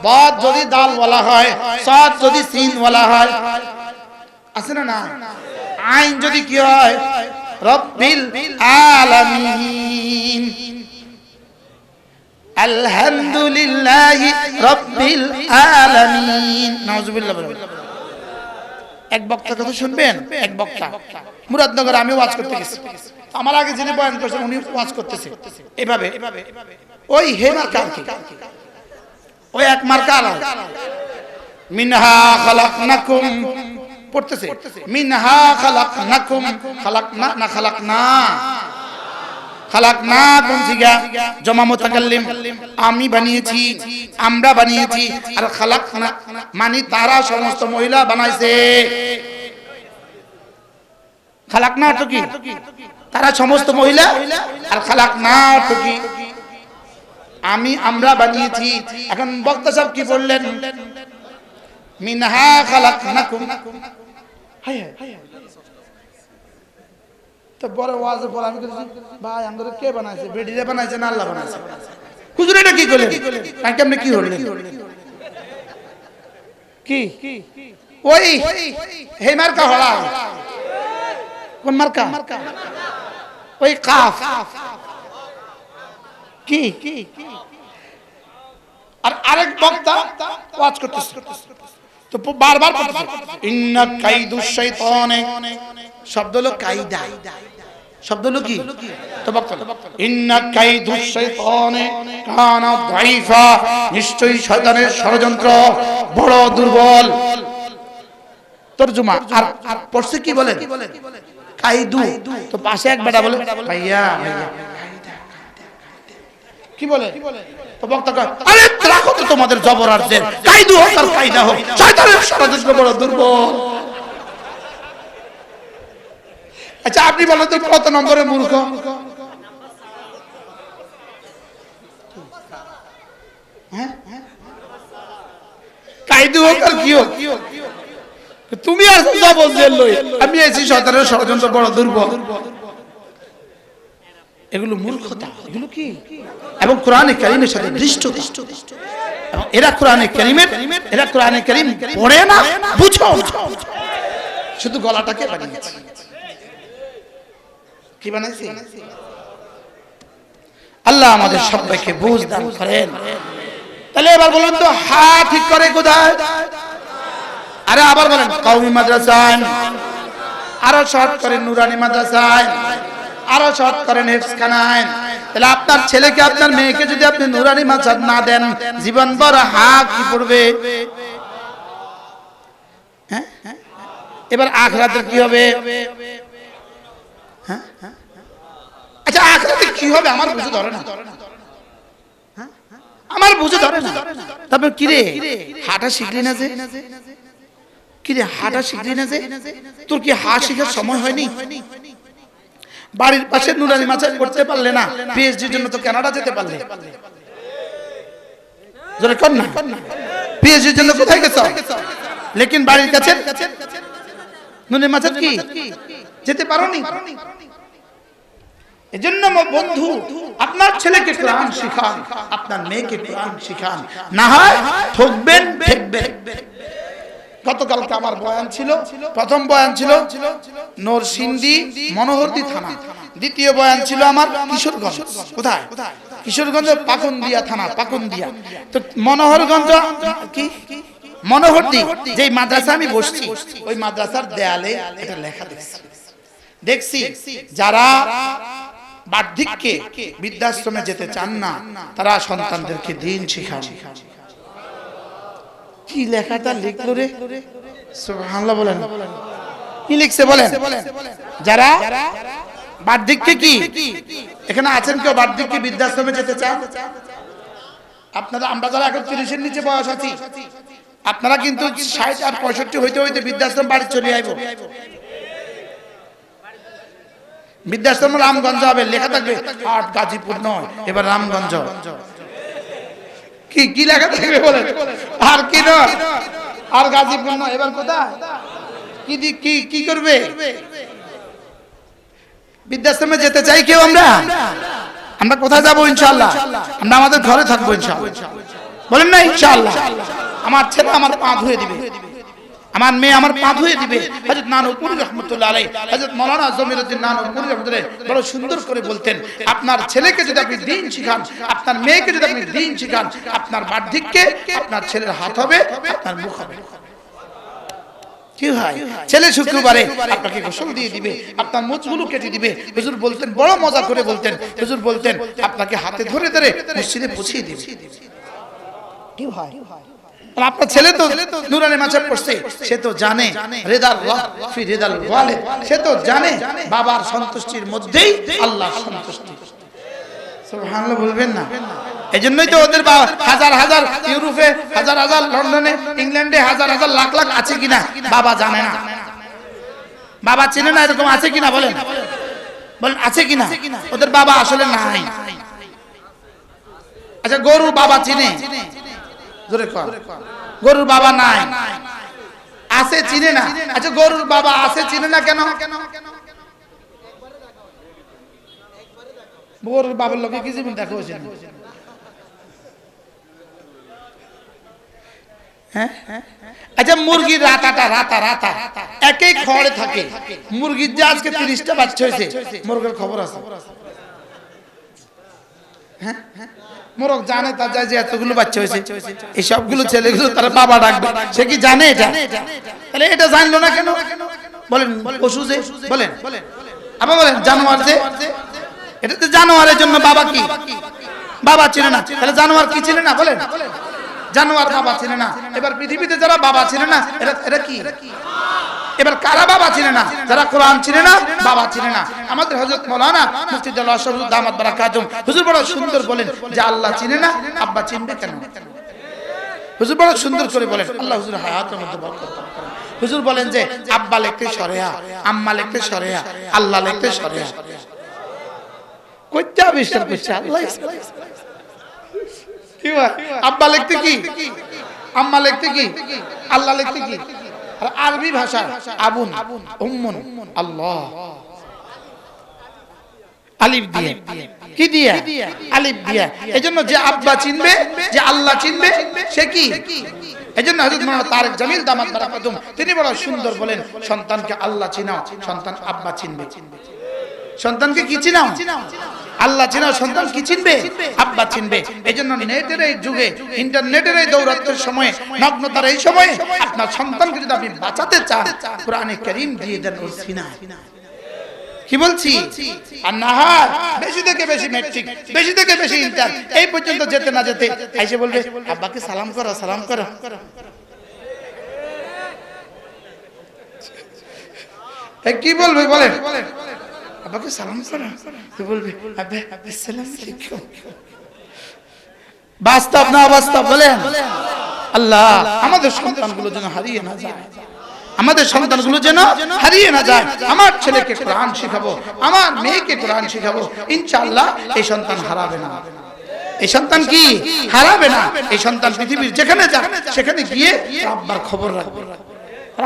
দাদ যদি দাল ওয়ালা হয় সাদ যদি সিন ওয়ালা হয় আছে না না আইন যদি কি হয় রব্বিল আলামিন আলহামদুলিল্লাহি রাব্বিল আলামিন নাউযুবিল্লাহ এক বক্তার কথা শুনবেন। এক বক্তা মুরাদনগরে আমি ওয়াজ করতে গেছি, আমার আগে যিনি বয়ান করছেন উনি ওয়াজ করতেছে এভাবে, ওই হে মার্কা, ওই এক মার্কা মিনহা খালাকনাকুম পড়তেছে, মিনহা খালাকনাকুম, খালাকনা না খালাকনা, খালাকনাকুম জিগা জমা মুতাকাল্লিম, আমি বানিয়েছি, আমরা বানিয়েছি, আর খালাকনা মানে তারা সমস্ত মহিলা বানাইছে। খালাকনা তো কি? তারা সমস্ত মহিলা, আর খালাকনা তো কি? আমি আমরা বানিয়েছি। এখন বক্তা সাহেব কি বললেন? মিনহা খালাকনাকুম। হায় হায়, তো বড় ওয়াজের পর আমি বলছি ভাই আমাদের কে বানাইছে? বেডিরে বানাইছে না আল্লাহ বানাইছে? হুজুর এটা কি করলেন? কাকে আপনি কি হলেন? কি ওই হে মার্কা হলা, কোন মার্কা? ওই কাফ কি? আর আরেক বক্তা ওয়াজ করতেছে তো বারবার বলতেছে ইন্না কাইদুশ শাইতানে, শব্দ হলো কায়দা, শব্দ হলো কি? তো বক্তা ইন্না কাইদুশ শাইতানে কানা দাইফা, নিশ্চয়ই শয়তানের ষড়যন্ত্র বড় দুর্বল। তরজমা আর পড়ছে কি বলেন? কাইদু। তো পাশে এক বেটা বলে ভাইয়া কি বলে? তো বক্তা কয় আরে রাখো তো তোমাদের জবর আর জের, কাইদু হোক আর কায়দা হোক, শয়তানের ষড়যন্ত্র বড় দুর্বল। আচ্ছা আপনি বলেন তো কত নম্বরে মূর্খ? হ্যাঁ, কাইদু হোক আর কি হোক, তুমি আর জবর জের লই, আমি এসি শয়তানের ষড়যন্ত্র বড় দুর্বল। এগুলো মূর্খতা, এগুলো কি? এবং কোরআনে কারীমের সাথে দৃষ্টতা। এরা কোরআনে কারীম পড়ে না, বুঝো শুধু গলাটাকে বানিয়েছে। কি বানাইছে? আল্লাহ আমাদের সবাইকে বুঝ দান করেন। তাহলে এবার বলুন তো হা ঠিক করে কোথায়? আরে আবার বলেন কওমি মাদ্রাসায়, আরো শর্ট করেন নুরানি মাদ্রাসায়, আরো শর্ট করেন হেফজখানায়। তাহলে আপনার ছেলেকে আপনার মেয়েকে যদি আপনি নুরানি মাদ্রাসা না দেন, জীবন ভর হা কি পড়বে? হ্যাঁ, এবার আখিরাতে কি হবে? হ্যাঁ, আচ্ছা আখিরাতে কি হবে আমার বুঝে ধরে না, আমার বুঝে ধরে না। তারপর কি রে হাঁটা শিখলি না যে? কি রে হাঁটা শিখলি না যে? তোর কি হা শেখার সময় হয়নি? বাড়ির পাশে নুরানি মাদ্রাসা করতে পারলে না, পিএইচডির জন্য তো কানাডা যেতে পারলে। জোরে কর না, পিএইচডির জন্য কোথায় গেছো? লেকিন বাড়ির কাছে নুরানি মাদ্রাসা কি যেতে পারোনি? এজন্য বন্ধু আপনার ছেলেকে কোরআন শিখান, আপনার মেয়েকে কোরআন শিখান, না হয় ঠকবেন ঠকবেন। গতকালকে আমার বয়ান ছিল, প্রথম বয়ান ছিল নরসিংদী মনোহরদী থানা, দ্বিতীয় বয়ান ছিল আমার কিশোরগঞ্জ। কোথায়? কিশোরগঞ্জ পাকুন্দিয়া থানা, পাকুন্দিয়া। তো মনোহরগঞ্জ কি মনোহরদী যে মাদ্রাসা আমি বসছি, ওই মাদ্রাসার দেয়ালে এটা লেখা দেখছি যারা বার্ধক্যে বৃদ্ধাশ্রমে যেতে চান না তারা সন্তানদেরকে দিন শিখান। কি লেখাটা লিখলো রে? সুবহানাল্লাহ বলেন। কি লিখছে বলেন? যারা বার্ধক্যে কি এখানে আছেন কেউ বার্ধক্যে বৃদ্ধাশ্রমে যেতে চান? আপনারা আমরা যারা 31-এর নিচে বয়স আছি, আপনারা কিন্তু 60 আর 65 হইতে হইতে বৃদ্ধাশ্রম বাড়ি চলে আইব। বৃদ্ধাশ্রম রামগঞ্জ হবে, লেখা থাকবে আর গাজীপুর নয়, এবার রামগঞ্জ। কি কি লেখা থাকবে বলেন? আর কি নয়, আর গাজীপুর নয়, এবার কোথায়? কি কি কি করবে? বৃদ্ধাশ্রমে যেতে চাই কেউ? আমরা কোথায় যাবো? ইনশাআল্লাহ আমরা আমাদের ঘরে থাকবো ইনশাআল্লাহ। বলেন না ইনশাআল্লাহ? আমার ছেলে আমার পা ধুয়ে দিবে, আমার মেয়ে আমার পা ধুয়ে দিবে। হযরত নানুপুরি রহমাতুল্লাহ আলাইহি, হযরত মাওলানা জমিরুদ্দিন নানুপুরি রহমাতুল্লাহ বড় সুন্দর করে বলতেন, আপনার ছেলেকে যদি আপনি দ্বীন শিখান, আপনার মেয়েকে যদি আপনি দ্বীন শিখান, আপনার বার্ধক্যে আপনার ছেলের হাত হবে, আপনার মুখ হবে। কি হয় ছেলে শুক্রবারে আপনাকে গোসল দিয়ে দিবে, আপনার মুখগুলো কেটে দিবে। হুজুর বলতেন, বড় মজা করে বলতেন, হুজুর বলতেন আপনাকে হাতে ধরে ধরে মসজিদে পৌঁছিয়ে দিবে। কি হয় আপনার ছেলে তো নূরানি মাঝহাব পড়ছে, সে তো জানে রিদাল্লাহ ফি রিদাল ওয়ালিদ, সে তো জানে বাবার সন্তুষ্টির মধ্যেই আল্লাহর সন্তুষ্টি। সুবহানাল্লাহ বলবেন না? এজন্যই তো ওদের হাজার হাজার ইউরোপে, হাজার হাজার লন্ডনে, ইংল্যান্ডে হাজার হাজার লাখ লাখ আছে কিনা বাবা জানে না, বাবা চেনে না, এরকম আছে কিনা বলেন, বলেন আছে কিনা? ওদের বাবা আসলে নাই। আচ্ছা গরু বাবা চিনে? জোরে কর। গরুর বাবা নাই, আছে চিনে না। আচ্ছা গরুর বাবা আছে চিনে না কেন? গরুর বাবার লোকে কি জীবন দেখা হয়েছে? আচ্ছা মুরগির রাতাটা রাতা রাতা একই খড়ে থাকে, মুরগির যে আজকে 30টা বাচ্চা হয়েছে, মুরগের খবর আছে? হ্যাঁ, মোরগ জানে তার যায় যে এতগুলো বাচ্চা হয়েছে, এই সবগুলো ছেলেগুলো তার বাবা ডাকবে, সে কি জানে এটা? তাহলে এটা জানলো না কেন? বলেন পশু যে, বলেন আবার বলেন জানোয়ার যে, এটা তো জানোয়ারের জন্য বাবা কি বাবা চিনে না, তাহলে জানোয়ার কি চিনে না? বলেন জানোয়ার বাবা চিনে না। এবার পৃথিবীতে যারা বাবা চিনে না, এরা কি? এবার কারা বাবা চিনে না? যারা কোরআন চিনে না, বাবা চিনে না। আমাদের হযরত মাওলানা মুফতি জালাল আশরাফুল দামাত বারাকাতুহু হুজুর বড় সুন্দর বলেন যে আল্লাহ চিনে না, আব্বা চিনবে কেন? হুজুর বড় সুন্দর করে বলেন, আল্লাহ হুজুর হায়াতের মধ্যে বরকত দান করেন। হুজুর বলেন যে আব্বা লিখতে সরেয়া, আম্মা লিখতে সরেয়া, আল্লাহ লিখতে সরেয়া। কইটা আবিষ্কার করছে আল্লাহ। কি হয় আব্বা লিখতে কি, আম্মা লিখতে কি, আল্লাহ লিখতে কি? আর আরবি ভাষা আবুন উম্মুন আল্লাহ, আলিফ দিয়ে, কি দিয়ে? আলিফ দিয়ে। এজন্য যে আব্বা চিনবে, যে আল্লাহ চিনবে, সে কি? এজন্য হযরত মাওলানা তারেক জামিল দামাত বারাকাতুহু তিনি বড় সুন্দর বলেন, সন্তানকে আল্লাহ চিনাও, সন্তান আব্বা চিনবে। সন্তানকে কি চিনাও? আল্লাহ চিনাও, সন্তান কি চিনবে? আব্বা চিনবে। এজন্য নেটের এই যুগে, ইন্টারনেটের এই দৌরাত্মের সময়ে, নগ্নতার এই সময়ে আপনার সন্তানকে যদি আপনি বাঁচাতে চান, কোরআনে কারীম দিয়ে দেন ওর সিনায়। কি বলছি? আর না হয় বেশি থেকে বেশি ম্যাট্রিক, বেশি থেকে বেশি ইন্টার, এই পর্যন্ত যেতে না যেতে এসে বলবে আব্বাকে সালাম করো, সালাম করো। কি বলবে বলেন? আব্বাকে সালাম করো, কি বলবে? আব্বা আসসালামু আলাইকুম। বাস্তব না অবাস্তব বলেন? আল্লাহ আমাদের সন্তানগুলো যেন হারিয়ে না যায়, আমাদের সন্তানগুলো যেন হারিয়ে না যায়। আমার ছেলেকে কোরআন শিখাবো, আমার মেয়েকে কোরআন শিখাবো, ইনশাআল্লাহ এই সন্তান হারাবে না। এই সন্তান কি হারাবে না? এই সন্তান পৃথিবীর যেখানে যাক সেখানে গিয়ে আব্বার খবর রাখবে।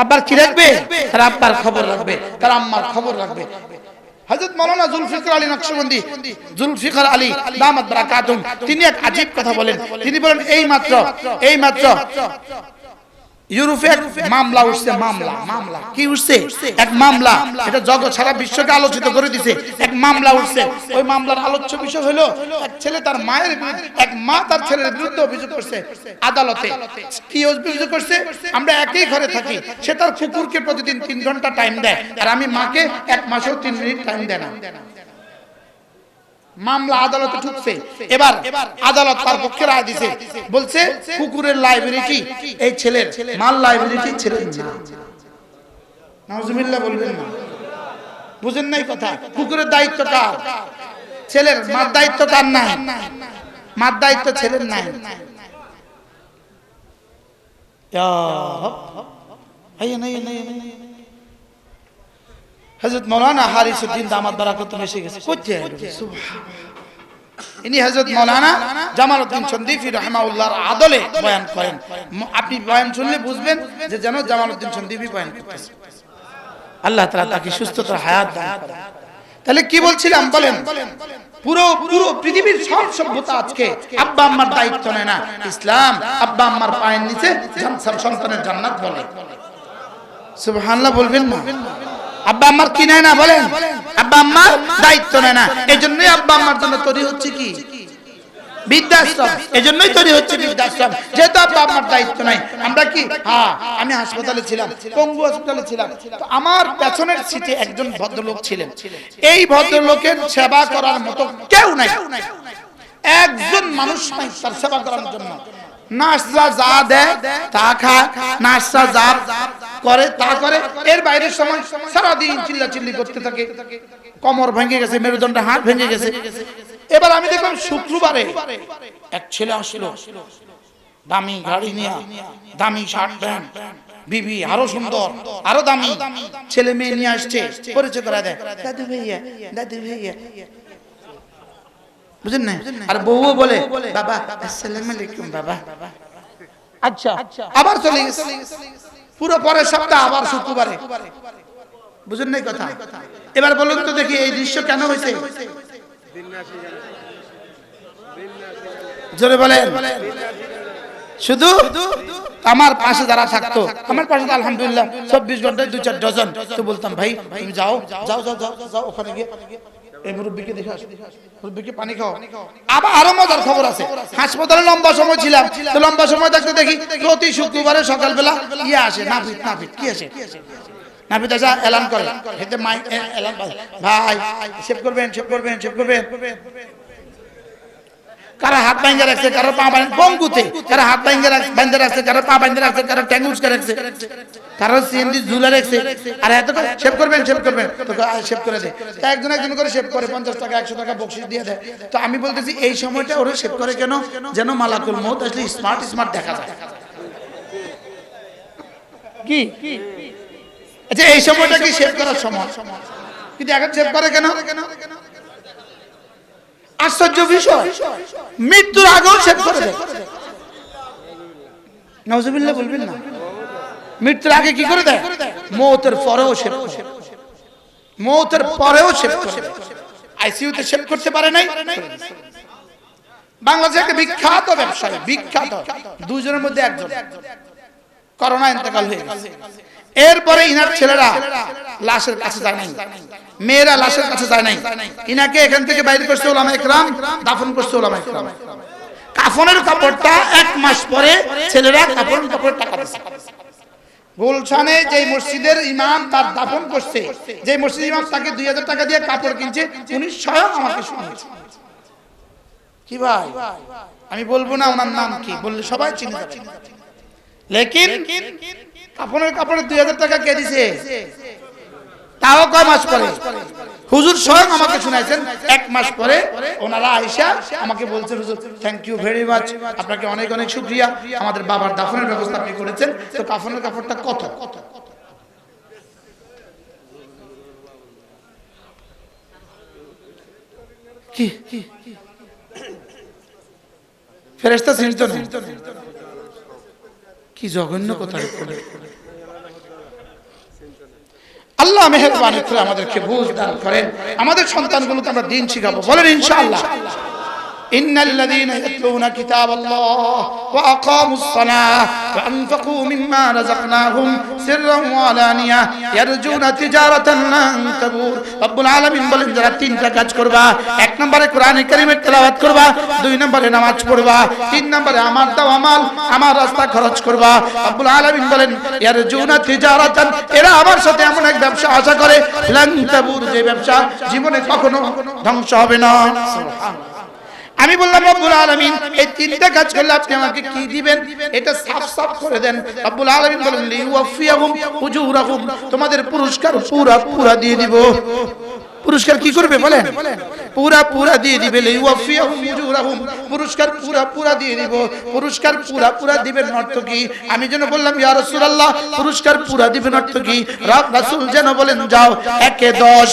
আব্বার কি রাখবে? তার আব্বার খবর রাখবে, তার আম্মার খবর রাখবে। হযরত মাওলানা জুলফিকার আলী নকশবন্দি, জুলফিকার আলী দামাত বারাকাতুহু তিনি এক আজীব কথা বলেন। তিনি বলেন এই মাত্র ইউরোপে এক মামলা উঠছে, মামলা কি উঠছে? এক মামলা, এটা জগৎ সারা বিশ্বকে আলোচিত করে দিছে। এক মামলা উঠছে, ওই মামলার আলোচ্য বিষয় হলো এক ছেলে তার মায়ের বিরুদ্ধে, এক মা তার ছেলের বিরুদ্ধে অভিযোগ করছে আদালতে। কি অভিযোগ করছে? আমরা একই ঘরে থাকি, সে তার কুকুরকে প্রতিদিন 3 ঘন্টা টাইম দেয়, আর আমি মাকে 1 মাসেও 3 মিনিট টাইম দেয় না। মামলা আদালতে ঢুকছে, এবার আদালত তার পক্ষে রায় দিছে, বলছে কুকুরের লাইবিলিটি এই ছেলের, মাল লাইবিলিটি ছেলের না। নাউজুবিল্লাহ বলবেন না? বুঝেন নাই কথা? কুকুরের দায়িত্ব কার? ছেলের। মার দায়িত্ব কার নাই? মার দায়িত্ব ছেলের নাই। ইয়া রব, হযরত মাওলানা হারিসউদ্দিন দামাত বারাকাতুহু এসে গেছে। কোথায় সুবহানাল্লাহ। ইনি হযরত মাওলানা জামালউদ্দিন সন্দিফি রাহিমাহুল্লাহর আদলে বয়ান করেন। আপনি বয়ান শুনলে বুঝবেন যে যেন জামালউদ্দিন সন্দিফি বয়ান করতেছে। আল্লাহ তাআলা তাকে সুস্থতার হায়াত দান করেন। তাহলে কি বলছিলাম বলেন? পুরো পৃথিবীর সব সভ্যতা আজকে আব্বা আম্মার দায়িত্ব নেয় না। ইসলাম আব্বা আম্মার পায়ের নিচে সন্তানের জান্নাত বলে। সুবহানাল্লাহ বলবেন না? আব্বা আম্মার কি নেয় না বলেন? আব্বা আম্মার দায়িত্ব নেয় না। এই জন্যই আব্বা আম্মার জন্য তৈরি হচ্ছে কি বৃদ্ধাশ্রম এজন্যই তৈরি হচ্ছে বৃদ্ধাশ্রম, যেহেতু আপনার দায়িত্ব নাই। আমরা কি, হ্যাঁ আমি হাসপাতালে ছিলাম, পঙ্গু হসপিটালে ছিলাম, তো আমার পেছনের সিটে একজন ভদ্রলোক ছিলেন। এই ভদ্রলোকের সেবা করার মতো কেউ নাই, একজন মানুষ নাই তার সেবা করার জন্য। নার্সরা যা দেয় তা খায়, নার্সরা যা করে তা করে, এর বাইরের সময় সারাদিন চিল্লাচিল্লি করতে থাকে। কোমর ভেঙে গেছে, মেরুদণ্ড, হাড় ভেঙে গেছে। এবার আমি দেখলাম শুক্রবারে এক ছেলে আসলো, দামি গাড়ি নিয়ে, দামি শার্ট প্যান্ট, বিবি আরো সুন্দর, আরো দামি, ছেলে মেয়ে নিয়ে আসছে, পরিচয় করা দেয়, দাদু ভাইয়া, দাদু ভাইয়া, বুঝেন না? আর বউও বলে বাবা আসসালামু আলাইকুম বাবা। আচ্ছা, আবার চলে গেছে, পুরো পরের সপ্তাহ আবার শুক্রবারে, বুঝেন নাই কথা? এবার বলুন তো দেখি এই দৃশ্য কেন হয়েছে? জোরে বলেন। শুধু আমার পাশে যারা থাকতো, আমার পাশে আলহামদুলিল্লাহ 24 ঘন্টায় 2-4 ডজন, তো বলতাম ভাই তুমি যাও যাও যাও যাও যাও ওখানে গিয়ে এই মুরব্বিকে দেখে আসো, মুরব্বিকে পানি খাও। আবার আরো মজার খবর আছে, হাসপাতালে লম্বা সময় ছিলাম, তো লম্বা সময় থাকতে দেখি প্রতি শুক্রবারে সকালবেলা ইয়ে আসে, নাপিত, নাপিত কি আসে, নাপিত আসা এলান করে, হেতে মাই এলান, ভাই সেভ করবেন, সেভ করবেন, সেভ করবেন। কারা হাত বাইন্ধে রাখছে, কারো পা বঙ্গুতে, কারো হাত বাইন্ধে রাখছে, কারো পা বাইন্ধে রাখছে, কারো ট্যাঙ্গুস করে রাখছে, কারো সিএনজি ঝুলে রাখছে। আর এত করে সেভ করবেন, সেভ করবেন, তো সেভ করে দেয়। তা একজন একজন করে সেভ করে, 50 টাকা 100 টাকা বকশিশ দিয়ে দেয়। তো আমি বলতেছি এই সময়টা ওরা সেভ করে কেন? যেন মালাকুল মউত আসলে স্মার্ট স্মার্ট দেখা যায়। কি আচ্ছা এই সময়টা কি সেভ করার সময়? কিন্তু এখন সেভ করে কেন? আশ্চর্য বিষয়, মৃত্যুর আগেও সেভ করে দেয়। নাউজুবিল্লাহ বলবেন না, মৃত্যুর আগে কি করে দেয়? মওতের পরেও সেভ করে, মওতের পরেও সেভ করে। আইসিইউতে সেভ করতে পারে নাই। বাংলাদেশে একটা বিখ্যাত ব্যবসায়ী, বিখ্যাত, দুজনের মধ্যে একজন করোনা ইন্তেকাল হয়ে গেছে। এরপরে ইনার ছেলেরা লাশের কাছে যায় নাই, মেয়েরা লাশের কাছে যায় নাই, ইনাকে এখান থেকে বাইরে করছে ওলামায়ে কেরাম, দাফন করছে ওলামায়ে কেরাম। কাফনের কাপড়টা 1 মাস পরে ছেলেরা কাফনের কাপড় টাকা দিচ্ছে। গুলশানে যে মসজিদের ইমাম তার দাফন করছে, যে মসজিদের ইমাম তাকে 2000 টাকা দিয়ে কাপড় কিনছে, উনি স্বয়ং আমাকে শুনিয়েছে। কি ভাই, আমি বলবো না ওনার নাম কি, বললে সবাই চিনে যাবে। লেকিন কাপড়ের কাপড়ে 2000 টাকা কে দিছে? তাও কয় মাস পরে হুজুর স্বয়ং আমাকে শুনাইছেন। 1 মাস পরে ওনারা আয়েশা আমাকে বলছেন, হুজুর থ্যাংক ইউ ভেরি মাচ, আপনাকে অনেক অনেক শুকরিয়া, আমাদের বাবার দাফনের ব্যবস্থা আপনি করেছেন। তো কাফনের কাপড়টা কত? কি ফেরেশতা চিনত না? কি জঘন্য কথা। আল্লাহ মেহেরবানি করে আমাদেরকে বুঝ দান করেন, আমাদের সন্তানগুলোকে আমরা দিন শিখাবো। বলেন ইনশাআল্লাহ। ইন্নাল্লাযীনা ইয়াতলুনা কিতাবাল্লাহ ওয়া আকামুস সালাহ ওয়া আনফাকু মিম্মা রাযাকনাহুম সিররান ওয়া আলানিয়া ইয়ারজুনা তিজারাতান লান তাবুর। রব্বুল আলামিন বলেন যারা 3টা কাজ করবা, 1 নম্বরে কোরআন কারীমের তেলাওয়াত করবা, 2 নম্বরে নামাজ পড়বা, 3 নম্বরে আমার দাও আমাল, আমার রাস্তা খরচ করবা। রব্বুল আলামিন বলেন ইয়ারজুনা তিজারাতান, এরা আমার সাথে এমন এক ব্যবসা আশা করে, লান তাবুর, যে ব্যবসা জীবনে কখনো ধ্বংস হবে না। সুবহানাল্লাহ। আমি বললাম রব্বুল আলামিন এই 3টা কাজ করলে আপনি আমাকে কি দিবেন? এটা সাফ সাফ করে দেন। রব্বুল আলামিন বলেন লিওয়াফিয়াহুম উজুরাহুম, তোমাদের পুরস্কার পুরা পুরা দিয়ে দিব। পুরস্কার কি করবে বলেন? পুরা পুরা দিয়ে দিবে। লিওয়াফিয়াহুম উজুরাহুম, পুরস্কার পুরা পুরা দিয়ে দিব। পুরস্কার পুরা পুরা দিবেন অর্থ কি? আমি যেন বললাম ইয়া রাসূলুল্লাহ পুরস্কার পুরা দিবেন অর্থ কি? রাসূল যেন বলেন যাও 1 এ 10,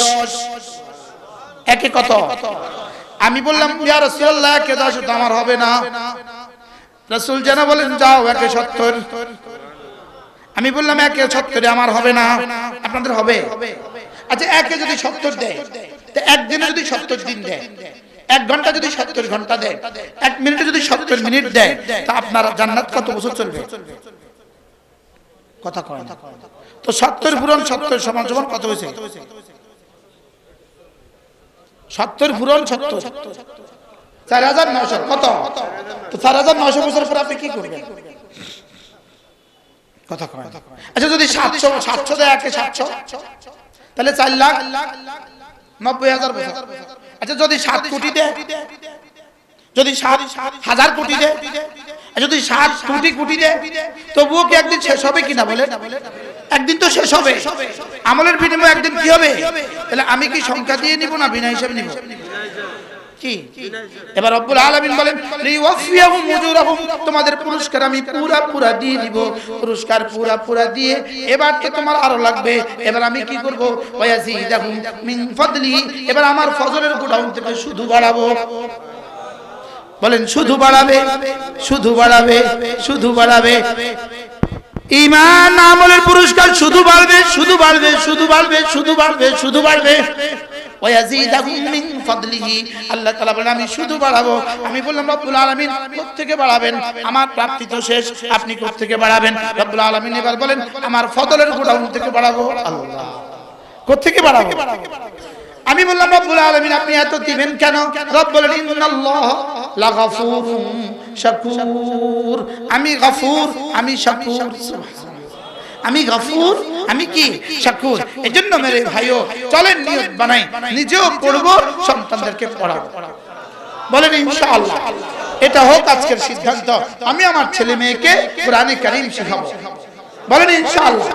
1 এ কত? আমি বললাম ইয়া রাসূলুল্লাহ 1 এ 10 তো আমার হবে না। রাসূল যেন বলেন যাও 1 এ 70। আমি বললাম 1 এ 70 আমার হবে না, আপনাদের হবে? আচ্ছা 1 এ যদি 70 দেয়, তো একদিনে যদি 70 দিন দেয়, 1 ঘন্টা যদি 70 ঘন্টা দেয়, 1 মিনিটে যদি 70 মিনিট দেয়, তা আপনার জান্নাত কত বছর চলবে? কথা কয় না তো। 70 পূরণ 70 সমান সমান কত হয়েছে? 70 পূরণ 70, 4,900 কত? তো 4,900 বছর পর আপনি কি করবেন? কথা কয়। আচ্ছা যদি 700 দেয়, 700, তাহলে 4,90,000 বছর। আচ্ছা যদি 7 কোটি দেয়, যদি 7,000 কোটি দেয়, যদি 7 কোটি দেয়, তবুও কি একদিন শেষ হবে কিনা বলেন? একদিন তো শেষ হবে। আমলের বিনিময়ে একদিন কি হবে? তাহলে আমি কি সংখ্যা দিয়ে নিব না বিনা হিসাবে নিব? কি এবার রব্বুল আলামিন বলেন লিওয়াফিয়াহুম উজুরাহুম, তোমাদের পুরস্কার আমি পুরা দিয়ে দিব। পুরস্কার পুরা দিয়ে এবার তো তোমার আরো লাগবে। এবার আমি কি করব? ওয়ায়াজিদাহুম মিন ফাদলি, এবার আমার ফজলের গোডাউন থেকে শুধু বাড়াবো। বলেন শুধু বাড়াবে, শুধু বাড়াবে, শুধু বাড়াবে। ঈমান আমলের পুরস্কার শুধু বাড়বে, শুধু বাড়বে, শুধু বাড়বে, শুধু বাড়বে, শুধু বাড়বে। ওয়ায়াজিদাহুম মিন ফাদলিহি, আল্লাহ তাআলা বলেন আমি শুধু বাড়াবো। আমি বললাম রব্বুল আলামিন কোত্থেকে বাড়াবেন? আমার প্রাপ্তি তো শেষ, আপনি কোত্থেকে বাড়াবেন? রব্বুল আলামিন এবার বলেন আমার ফজলের গোডাউন থেকে বাড়াবো। আল্লাহ কোত্থেকে বাড়াবো? আমি বললাম রব্বুল আলামিন আপনি এত দিবেন কেন? রব বলেন ইন্নাল্লাহ লাগাফুরুন শাকুর, আমি গফুর, আমি শাকুর। আমি গফুর, আমি কি শাকুর। এজন্য মেরে ভাইও চলেন নিয়ত বানাই, নিজেও পড়ব, সন্তানদেরকে পড়াবো। বলেন ইনশাআল্লাহ। এটা হোক আজকের সিদ্ধান্ত, আমি আমার ছেলে মেয়েকে কোরআনে কারীম শেখাবো। বলেন ইনশাআল্লাহ।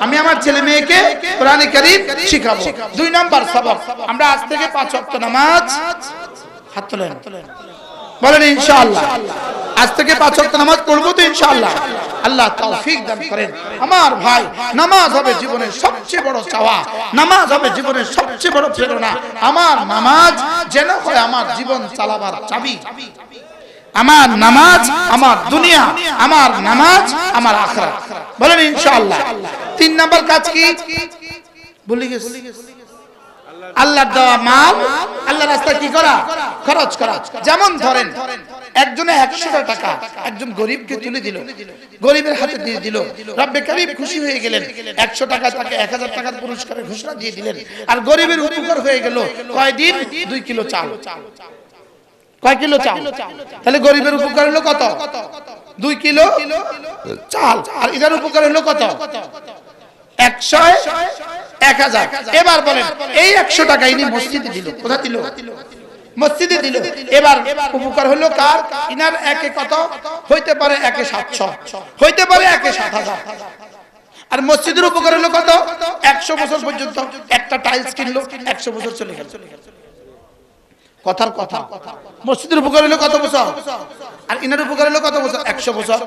আমি আমার ছেলে মেয়েকে কোরআনে কারীম শেখাবো। 2 নাম্বার সবক, আমরা আজ থেকে 5 ওয়াক্ত নামাজ, হাত তোলেন, বলেন ইনশাআল্লাহ। আজ থেকে 5 ওয়াক্ত নামাজ পড়বো তো ইনশাআল্লাহ। আল্লাহ তৌফিক দান করেন। আমার ভাই, নামাজ হবে জীবনের সবচেয়ে বড় চাওয়া, নামাজ হবে জীবনের সবচেয়ে বড় প্রেরণা। আমার নামাজ যেন হয় আমার জীবন চালাবার চাবি। আমার নামাজ আমার দুনিয়া, আমার নামাজ আমার আখিরাত। বলেন ইনশাআল্লাহ। 3 নাম্বার কাজ কি? ভুলে গেছি। আল্লাহর দেওয়া মাল আল্লাহর রাস্তায় কি করা? খরচ করা। যেমন ধরেন একজনে 100 টাকা একজন গরিবকে তুলে দিল, গরিবের হাতে দিয়ে দিল, রব্বে কারীম খুশি হয়ে গেলেন। 100 টাকা তাকে 1000 টাকার পুরস্কারের ঘোষণা দিয়ে দিলেন। আর গরিবের উপকার হয়ে গেল কয়দিন? 2 কিলো চাল। কয় কিলো চাল? তাহলে গরিবের উপকার হলো কত? 2 কিলো চাল। আর এটার উপকার হলো কত? 100 1000। এবার বলেন এই 100 টাকা ইনি মসজিদে দিল। কোথায় দিল? মসজিদে দিল। এবার উপকার হলো কার? ইনার একে কত হইতে পারে? 1 700 হইতে পারে, 1 7000। আর মসজিদের উপকার হলো কত? 100 বছর পর্যন্ত। একটা টাইলস কিনলো, 100 বছর চলে গেল। কথার কথা। মসজিদের উপকার হলো কত বছর? আর ইনার উপকার হলো কত বছর? 100 বছর।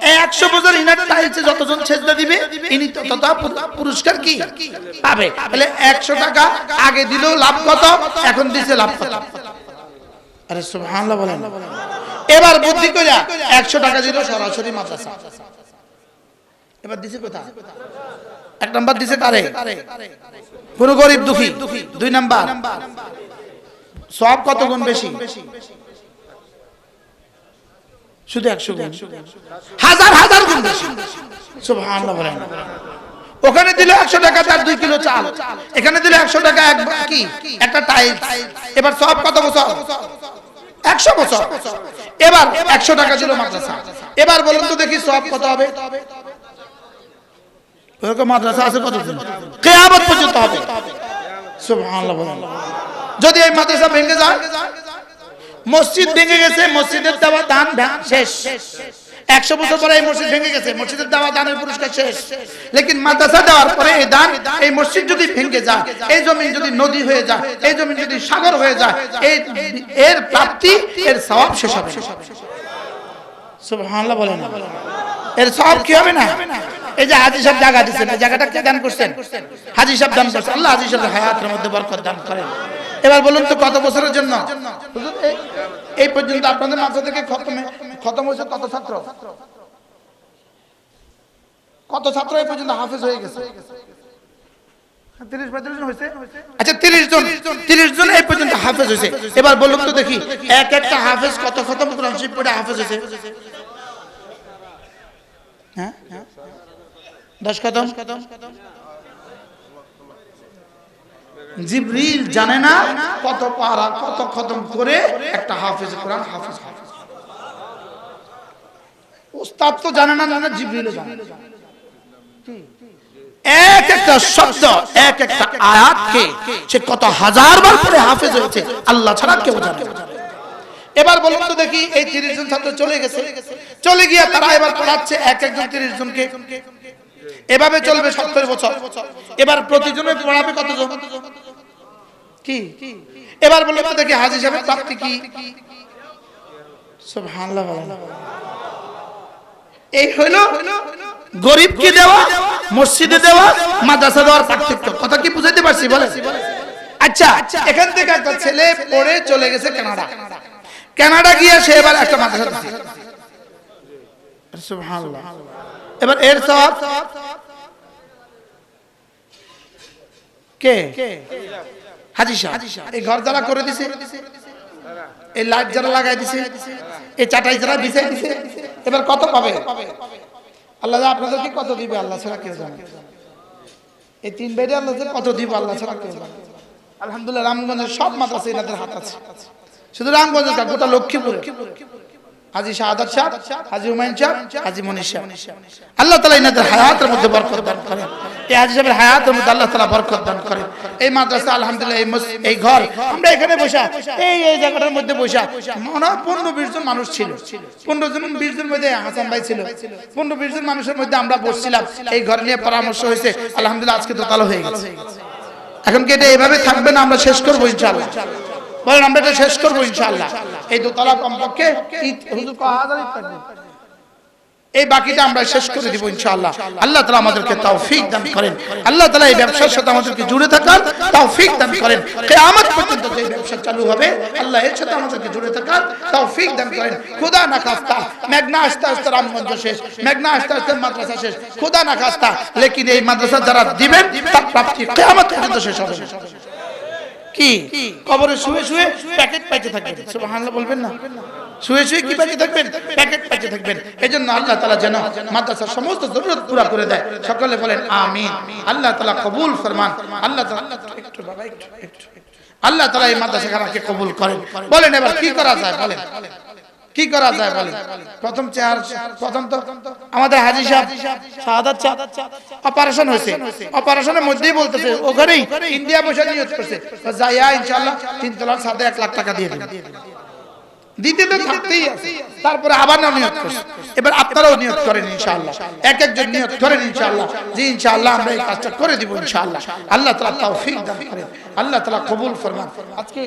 এই 100 বছর ইনার টাইলসে যতজন সেজদা দিবে ইনি তত পুরস্কার কি পাবে। তাহলে 100 টাকা আগে দিলেও লাভ কত, এখন দিছে লাভ কত? আরে সুবহানাল্লাহ বলেন। এবার বুদ্ধি কইরা 100 টাকা দিল সরাসরি মাদ্রাসা। এবার দিছে কোথা? 1 নাম্বার দিছে কারে? কোন গরিব দুঃখী। 2 নাম্বার সব কত গুণ বেশি? শুধু 100 গুণ, হাজার গুণ বেশি। সুবহানাল্লাহ বলেন। ওখানে দিল 100 টাকা তার 2 কিলো চাল, এখানে দিল 100 টাকা কি একটা টাইলস। এবার সব কত বছর? 100 বছর। এবার 100 টাকা দিল মাদ্রাসা। এবার বলুন তো দেখি সব কত হবে? ওরকম মাদ্রাসা আছে কতদিন? কিয়ামত পর্যন্ত হবে। সুবহানাল্লাহ বলেন। যদি এই মাদ্রাসা ভেঙে যায়, মসজিদ ভেঙে গেছে, মসজিদের দেওয়া দান শেষ। 100 বছর পরে এই মসজিদ ভেঙে গেছে, মসজিদের দেওয়া দানের পুরস্কার শেষ। লেকিন মাদ্রাসা দেওয়ার পরে এই দান, এই মসজিদ যদি ভেঙে যায়, এই জমি যদি নদী হয়ে যায়, এই জমি যদি সাগর হয়ে যায়, এর প্রাপ্তি, এর সওয়াব শেষ হবে। সুবহানাল্লাহ বলেন। এর সওয়াব কি হবে না? এই যে হাজী সাহেব জায়গা দিচ্ছেন, এই জায়গাটা কে দান করছেন? হাজী সাহেব দান করছেন। আল্লাহ হাজী সাহেবের হায়াতের মধ্যে বরকত দান করেন। এবার বলুন তো কত বছরের জন্য? এই পর্যন্ত আপনাদের মাথা থেকে খতম হয়েছে কত ছাত্র? কত ছাত্র এই পর্যন্ত হাফেজ হয়ে গেছে? 30-35 জন হয়েছে। আচ্ছা 30 জন এই পর্যন্ত হাফেজ হয়েছে। এবার বলুন তো দেখি একটা হাফেজ কত খতম কোরআন শরীফ পড়ে হাফেজ হয়েছে? হ্যাঁ 10 খতম জিবরিল জানে না কত পারা কত খতম করে একটা হাফেজ কোরআন হাফেজ হয়। উস্তাদ তো জানে না, জানে জিবরিলও জানে। এক একটা শব্দ এক একটা আয়াতকে সে কত হাজার বার করে হাফেজ হয়েছে আল্লাহ ছাড়া কেউ জানে না। এবার বলুন তো দেখি, এই 30 জন ছাত্র চলে গেছে, চলে গিয়ে তারা এবার পড়াচ্ছে এক একজন 30 জনকে, এভাবে চলবে 70 বছর। এবার প্রতিজনে পড়াবে কতজন? কি এবার বলুন তো দেখি হাজী সাহেবের প্রাপ্তি কি? সুবহানাল্লাহ। এই হলো গরিবকে দেওয়া, মসজিদে দেওয়া, মাদ্রাসা দেওয়ার পার্থক্য। কথা কি বুঝাইতে পারছি বলে? আচ্ছা, এখান থেকে একটা ছেলে পড়ে চলে গেছে কানাডা, কানাডা গিয়ে সে এবার একটা মাদ্রাসা দিচ্ছে। সুবহানাল্লাহ। এবার এর সওয়াব কে? হাজী সাহেব। এই ঘর যারা করে দিছে, এই লাইট যারা লাগাই দিছে, এই চাটাই যারা বিছাই দিছে, এবার কত পাবে? আল্লাহ আপনাদেরকে কত দিবে আল্লাহ ছাড়া কেউ জানে। এই 3 ভাইরে আল্লাহ কত দিবে আল্লাহ ছাড়া কেউ জানে। আলহামদুলিল্লাহ রামগঞ্জের সব মাদ্রাসা এনাদের হাত আছে। শুধু রামগঞ্জের না, গোটা লক্ষ্মীপুরে হাজী শাহাদাত সাহেব, হাজী হুমায়ুন সাহেব, হাজী মনির সাহেব, আল্লাহ তাআলা এনাদের হায়াতের মধ্যে বরকত দান করেন। এই হাজী সাহেবের হায়াতের মধ্যে আল্লাহ তাআলা বরকত দান করেন। এই মাদ্রাসা আলহামদুলিল্লাহ, এই ঘর আমরা এখানে বসা, এই জায়গাটার মধ্যে বসা মনে হয় 15-20 জন মানুষ ছিল। 15-20 জন মধ্যে হাসান ভাই ছিল। 15-20 জন মানুষের মধ্যে আমরা বসছিলাম, এই ঘর নিয়ে পরামর্শ হয়েছে। আলহামদুলিল্লাহ আজকে তো তালা হয়ে গেছে। এখন কি এটা এইভাবে থাকবে না? আমরা শেষ করবো ইনশাআল্লাহ। বলেন আমরা এটা শেষ করবো ইনশাআল্লাহ। এই দোতলা কমপক্ষে হুজুর কহাজারই থাকবে, এই বাকিটা আমরা শেষ করে দিব ইনশাআল্লাহ। আল্লাহ তাআলা আমাদেরকে তৌফিক দান করেন। আল্লাহ তাআলা এই ব্যবসার সাথে আমাদেরকে জুড়ে থাকার তৌফিক দান করেন। কিয়ামত পর্যন্ত যে ব্যবসা চালু হবে আল্লাহ এর সাথে আমাদেরকে জুড়ে থাকার তৌফিক দান করেন। খোদা না খাস্তা মেঘনা আস্তে আস্তে রামগঞ্জ শেষ, মেঘনা আস্তে আস্তে মাদ্রাসা শেষ, খোদা না খাস্তা, লেকিন এই মাদ্রাসা যারা দিবেন তার প্রাপ্তি কিয়ামত পর্যন্ত শেষ হবে। কি কবরে শুয়ে শুয়ে প্যাকেট পাইতে থাকবেন? সুবহানাল্লাহ বলবেন না? শুয়ে শুয়ে কি পাইতে থাকবেন? প্যাকেট পাইতে থাকবেন। এজন্য আল্লাহ তাআলা যেন মাদ্রাসার সমস্ত জরুরত পুরা করে দেয়। সকলে বলেন আমিন। আল্লাহ তাআলা কবুল ফরমান। আল্লাহ তাআলা একটু বাবা একটু আল্লাহ তাআলা এই মাদ্রাসাকে কবুল করেন। বলেন এবার কি করা যায়? বলেন কি করা যায়? বলেন। প্রথম তো আমাদের হাজী সাহেব শাহাদাত সাহেব অপারেশন হয়েছে, অপারেশনের মধ্যেই বলতেছে ওখানেই ইন্ডিয়া বসে নিয়ত করছে যাইয়া ইনশাআল্লাহ 3 তলার সাথে 1 লাখ টাকা দিয়ে দেবেন। দিতে তো থাকতেই আছে, তারপরে আবার না নিয়ত করছে। এবার আপনারাও নিয়ত করেন ইনশাআল্লাহ, এক একজন নিয়ত করেন ইনশাআল্লাহ যে ইনশাআল্লাহ আমরা এই কাজটা করে দিব ইনশাআল্লাহ। আল্লাহ তাআলা তৌফিক দান করেন, আল্লাহ তাআলা কবুল ফরমান। আজকে